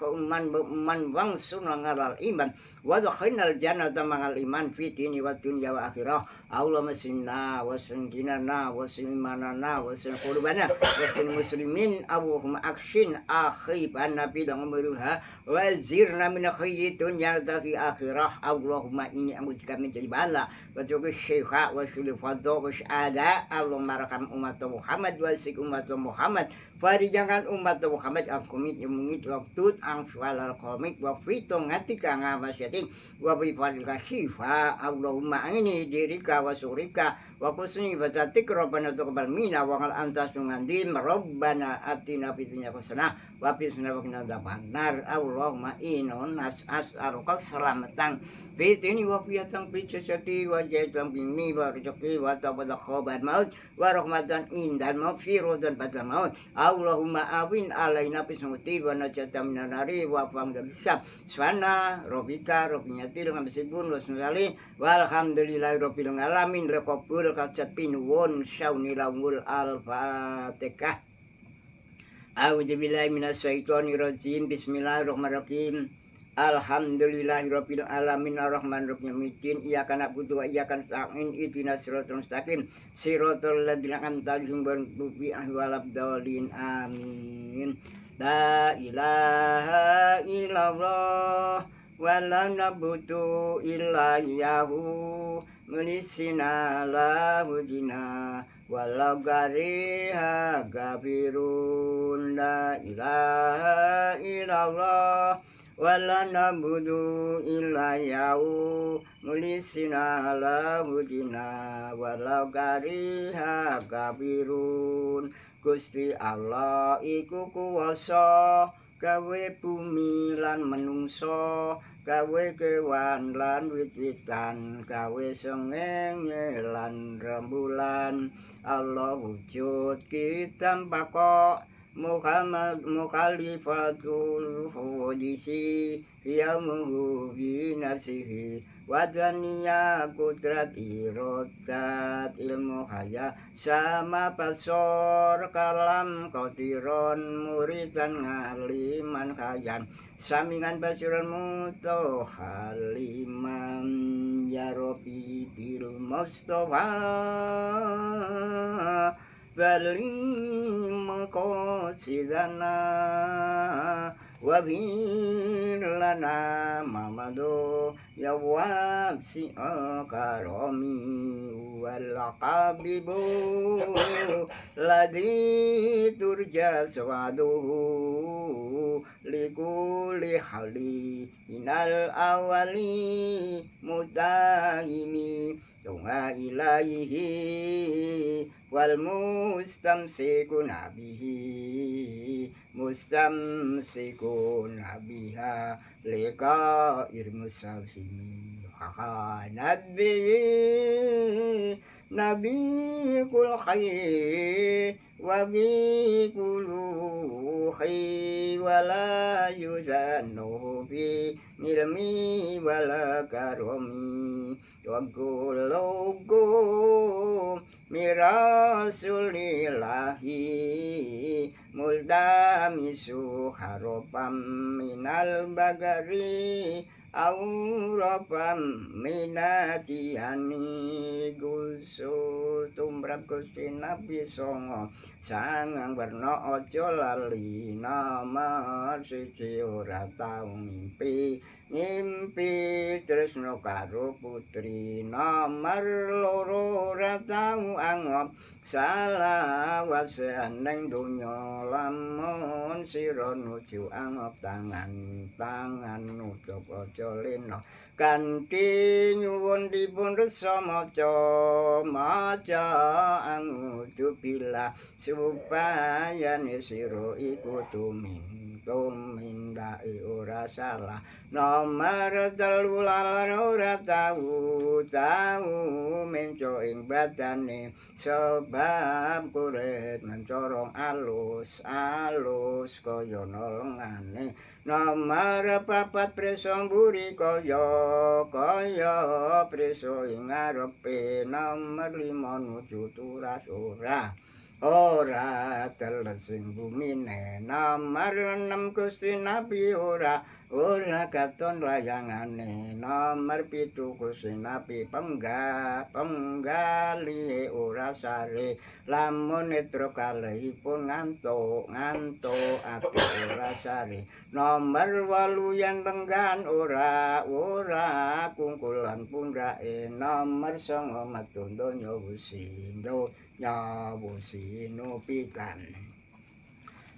man wangsunna ngalal iman wadakhinal jannata mangal iman fitini wa dunya wa akhirah Allahumma sinna wa sinjinana wa sinmanana wa sinqulubana wa sin muslimin Allahumma akshin akhibana bidang meruha wa zirna min khayyi dunya dari akhirah Allahumma ini amujika menjadi bala wa juga syekha wa sulifadha wa syada Allahumma rakam umat Muhammad wa sik umat Muhammad farijangan umat Muhammad al-kumit yumungit waktu angsual al-komik wa fitong ngatika ngamasyatik wa bifadilka syifa Allahumma ini dirika wa surika wa kusni batatik robbana tuqbal mina wa ngal antas nungandim robbana atina fitunya kusana wa fisna wa kina dabanar Allahumma inon as'aruka selamatan Bitini wa fiyatan fitsyati wa jaitan bimi wa rizqi wa tabada khobat maut wa rahmatan indan maghfiratan badal maut Allahumma awin alaina bismuti wa najata minan nari wa fam dabisab Subhana rabbika rabbil izzati amma yasifun wa salamun walhamdulillahi rabbil alamin laqabul kajat pinuwun syauni lawul al-fatihah A'udzu billahi minasyaitonir rajim bismillahirrahmanirrahim Alhamdulillahirabbil alamin arrahmanirrahim midin iyyaka na'budu wa iyyaka nasta'in ihdinas siratal mustaqim siratal ladzina an'amta 'alaihim ghairil waladdallin amin la ilaha illallah wa la na'budu illa iyyahu munisina lahu dina walau gariha gafirun la ilaha illallah wala nabudu illa yau mulisina ala budina walau gariha kabirun Gusti Allah iku kuwasa gawe bumi lan menungso gawe kewan lan wit-witan gawe srengenge lan rembulan Allah wujud tanpa kok Muhammad mukhalifatul hudisi yamuhu binafsihi wadaniya kudrat irodat ilmu haya sama pasor kalam kotiron muridan ngaliman khayan samingan basuran muto haliman ya Rabbi bil Mustafa Balim qasidana wa lana mamadu ya wasi karami wal qabibu ladhi turja swaduhu likuli hali inal awali mutahimi Tunga ilaihi wal mustamsikun bihi mustamsikun biha lika irmusafin nabi nabi kul khair wa bi kuluhi wala yuzanu bi nilmi wala karomi wa gulugu mirasulillahi muldamisu harapam minal bagari aurapam minatiani gusu tumrap Gusti Nabi Songo sangang werna aja lali nomor siji ora tau ngimpi tresno karo putri nomor loro ora tau angop salawat seneng donya lamun sira nuju angop tangan nutup aja lena kanthi nyuwun dipun resa maca angudzubillah supaya sira iku tumindai ora salah nomor 3 ora tau menco ing badane sebab kuret mencorong alus kaya nolengane nomor 4 preso mburi kaya preso ing ngarepe nomor 5 nuju turas ora teles sing bumine nomor 6 Gusti Nabi ora katon layangane nomor 7 Gusti Nabi penggali ora sare lamun netra kalihipun ngantuk ati ora sare nomor 8 yen tenggan ora kungkulan pundake nomor 9 metu donya wusino pikan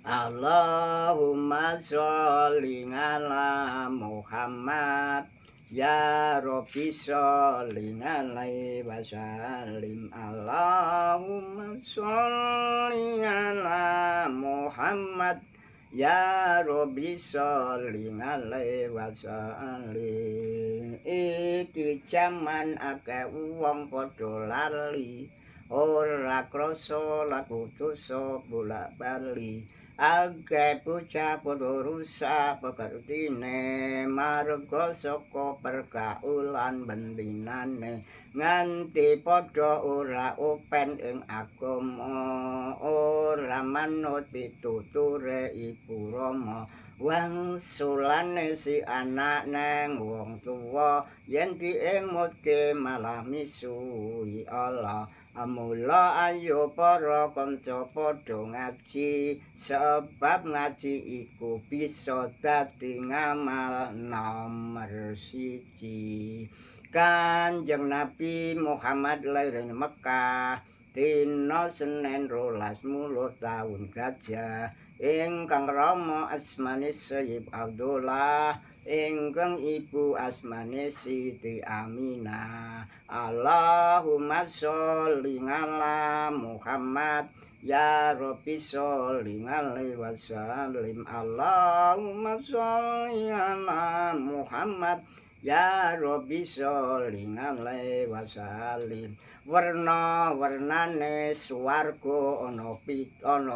Allahumma sholli ala Muhammad ya Rabbi sholli alaihi wasallim Allahumma sholli ala Muhammad ya Rabbi sholli alaihi wasallim iki jaman akeh wong padha lali ora krasa laku dosa bolak-bali akeh bocah padha rusak pekertine marga saka pergaulan bendinane nganti padha ora open ing agama ora manut pituture Ibu Rama wangsulane si anak neng wong tuwa yen diemutke malah misuhi Allah mula ayo para kanca padha ngaji sebab ngaji iku bisa dadi ngamal nomor 1 Kanjeng Nabi Muhammad lair ing Mekah dina Senin 12 mulud taun gajah ingkang rama asmane Sayyid Abdullah ingkang ibu asmane Siti Aminah Allahumma sholli ala Muhammad ya Rabbi sholli alaihi wasallim Allahumma sholli ala Muhammad ya Rabbi sholli alaihi wasallim warna-warnane swarga ana 8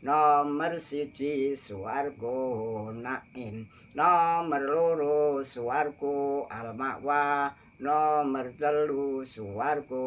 nomor 1 swarga naim nomor 2 swarga al-ma'wa nomor 3 swarga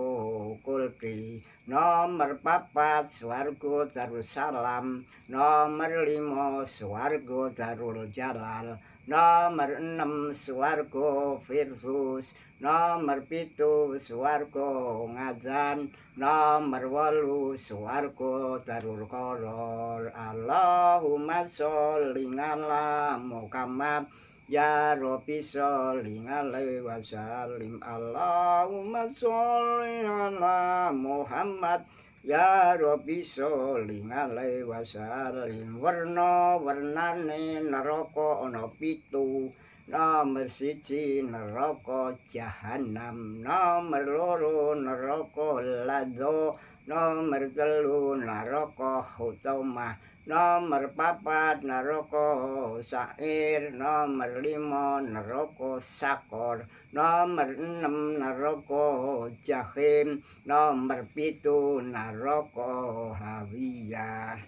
kulti nomor 4 swarga Darussalam nomor 5 swarga Darul Jalal nomor 6 swarga Firdaus nomor 7 swarga Ngadzan nomor 8 swarga Darul Qarar Allahumma sholli ala Muhammad ya Rabbi sholli alaihi wasallim Allahumma sholli ala Muhammad ya Rabbi sholli alaihi wasallim warna-warnane neraka ana 7 nomor 1 neraka jahanam nomor 2 neraka ladza nomor 3 neraka hutamah Nomor 4 neraka sair, nomor 5 neraka sakor, nomor 6 neraka jahim, nomor 7 neraka hawiyah.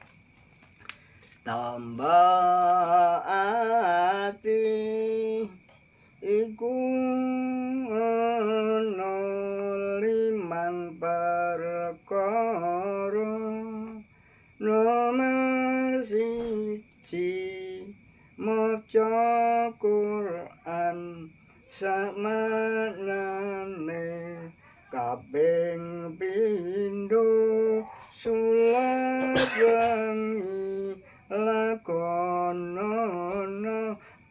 Tamba ati iku ana limang perkara. Nomor siji maca Quran sakmanane, kaping pindho salat wengi lakonono,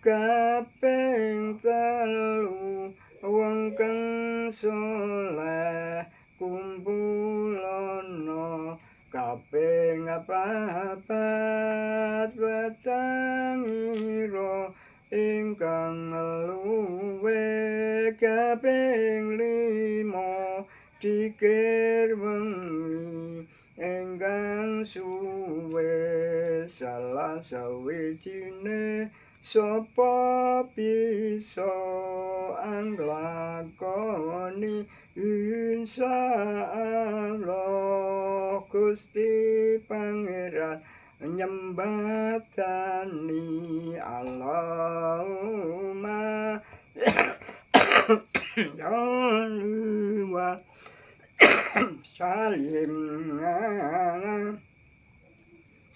kaping telu wong kang saleh kumpulono, kaping papat wetangira ingkang luwe, kaping lima dikir wengi ingkang suwe. Salah sawijine sapa bisa anglakoni insyaallah Gusti Pangeran nyembatani Allahumma sholli wa sallim ala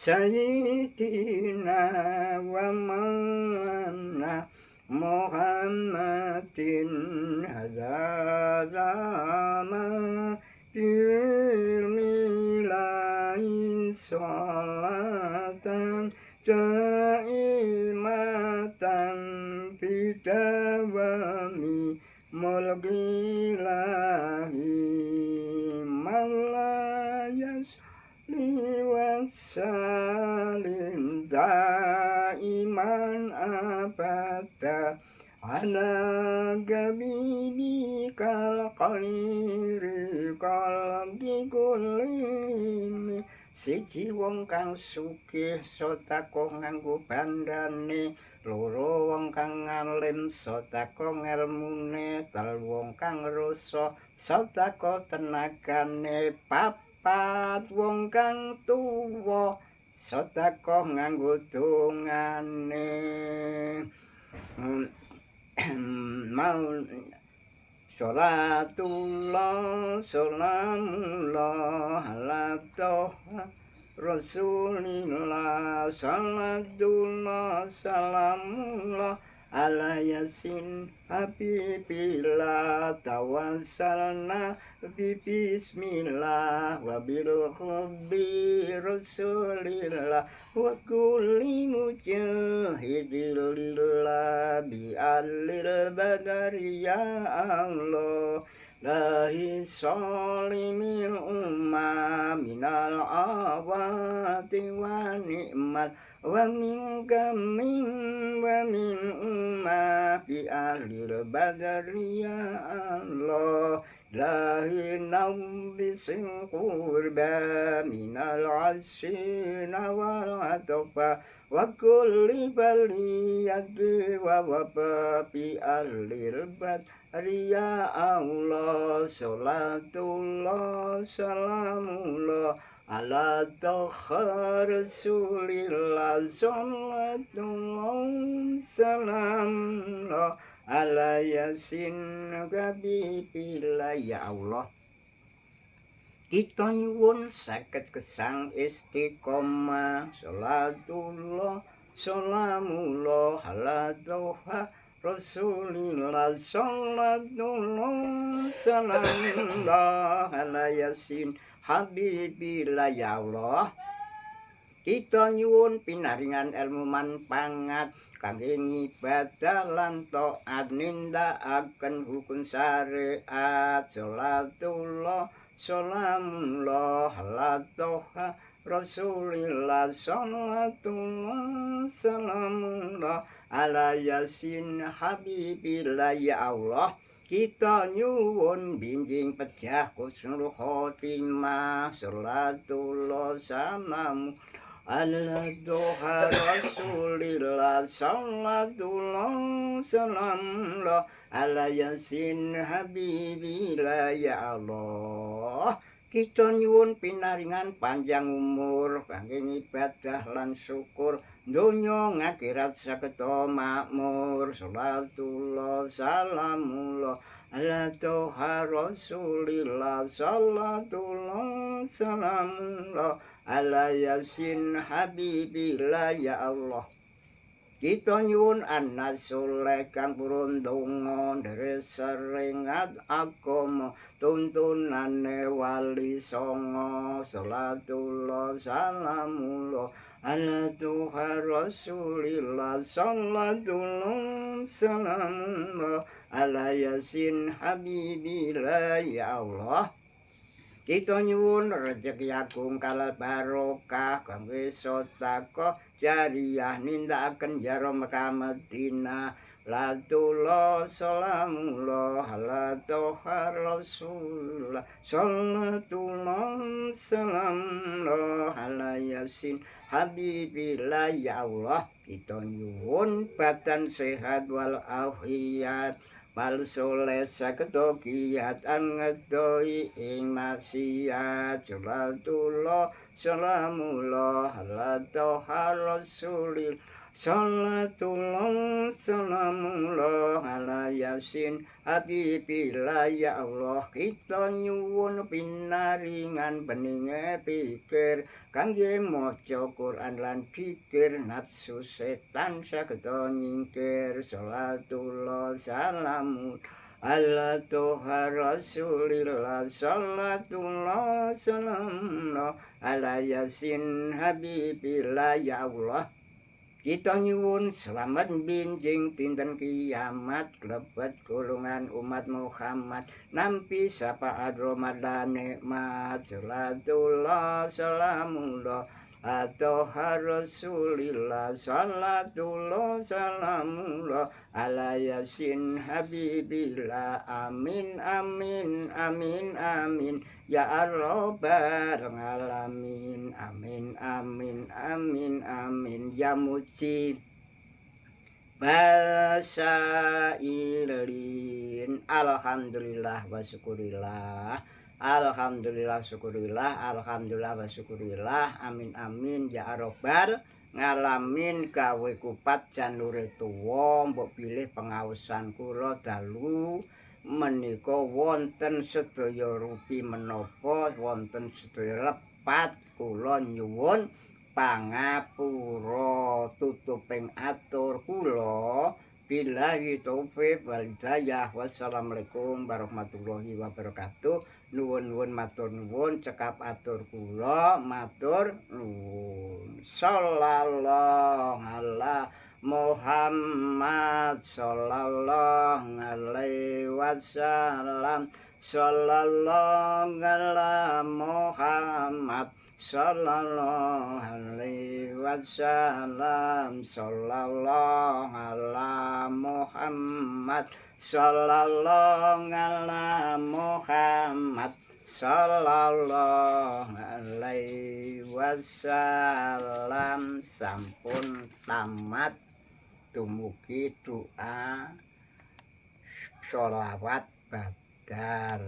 sayyidina wa maulana Muhammadin hadzama bismillahi sholatan daimatan bidawami mulkilahi malayas liwasalim daiman abada ala gabini kal khairi kal dikulimi. Siji wong kang sugih sedekah nganggo bandane, loro wong kang alim sedekah ngelmune, telu wong kang rasa sedekah tenagane, papat wong kang tuwa sedekah nganggo dongane. Mau sholatullah salamullah ala toha rasulillah, salatullah salamullah ala yasin habibillah, tawassalna bismillah wa bil hubbi rasulillah wa kulli mujahidil lillah bi alil badari ya Allah. Lahi solimil umma minal awati wa ni'mal wa min gamin wa min umma bi alil badari ya Allah. Lahi nabi sin qurba minal asina wal atofa wa kulli baliyati wa waba bi alil badari ya Allah. Salatullah salamullah ala toha rasulillah, salatullah salamullah ala yasin habibillah. Ya Allah, kita nyuwun saged gesang istiqomah. Salatullah salamullah ala toha rasulillah, salatullah salamullah ala yasin habibillah. Ya Allah, kita nyuwun pinaringan ilmu manfaat kangge ngibadah lan taat nindakaken hukum syariat. Salatullah salamullah ala toha rasulillah, salatullah salamullah ala yasin habibillah. Ya Allah, kita nyuwun bimbing pejah husnul khotimah. Salatullah salamullah Al-Duha Rasulillah Sallatullah Salamullah Ala Yasin Habibillah Ya Allah. Kita nyuwun pinaringan panjang umur kangge ibadah lan syukur donya ngakhirat sageta makmur. Salatullah salamullah ala toha Rasulillah sallatullah salamullah ala yasin habibillah ya Allah. Kita nyuwun anak soleh kang purun donga dari seringat agama tuntunane wali songo. Salatullah salamullah ala tuha Rasulillah sallatullah salamullah ala yasin habibillah ya Allah. Kita nyuwun rejeki agung kalih barokah kangge sedekah jariyah nindakaken jaro Mekah Madinah. Latullah salamullah ala toha Rasulullah sallatullah salamullah ala yasin habibillah ya Allah. Kita nyuwun badan sehat wal afiyat Mal soleh sakedo kiyatan ngedoi ing maksiat. Salatullah salamullah ala toha Rasulil salatullah salamullah ala yasin habibillah ya Allah. Kita nyuwun pinaringan beninge pikir kangge maca Quran lan pikir nafsu setan sageda nyingkir. Salatullah salamun ala toha Rasulillah salatullah salamullah ala yasin habibillah ya Allah. Kita nyuwun selamat binjing dinten kiamat klebet golongan umat Muhammad nampi sapaan Ramadan nikmat. Salatullah salamullah atoha Rasulillah salatullah salamullah ala yasin habibillah. Amin amin amin amin ya Rabbal alamin. Amin amin amin amin ya mujib basailin. Alhamdulillah wa syukurillah. Alhamdulillah syukurillah. Alhamdulillah wa syukurillah. Amin amin ya Rabbal ngalamin gawe kupat janure tuwa mbok pilih pengaosan kula dalu menika wonten sedaya rupi menapa wonten sedaya lepat kula nyuwun pangapura tutuping atur kula billahi taufik wal hidayah. Wassalamualaikum warahmatullahi wabarakatuh. Nuwun-nuwun matur nuwun cekap atur kula matur nuwun. Sallallahu ala Muhammad sallallahu alaihi wasallam. Sallallahu ala Muhammad sallallahu alaihi wasallam. Sallallahu ala Muhammad sallallahu ala Muhammad sallallahu alaihi wasallam. Sampun tamat dumugi doa sholawat badal.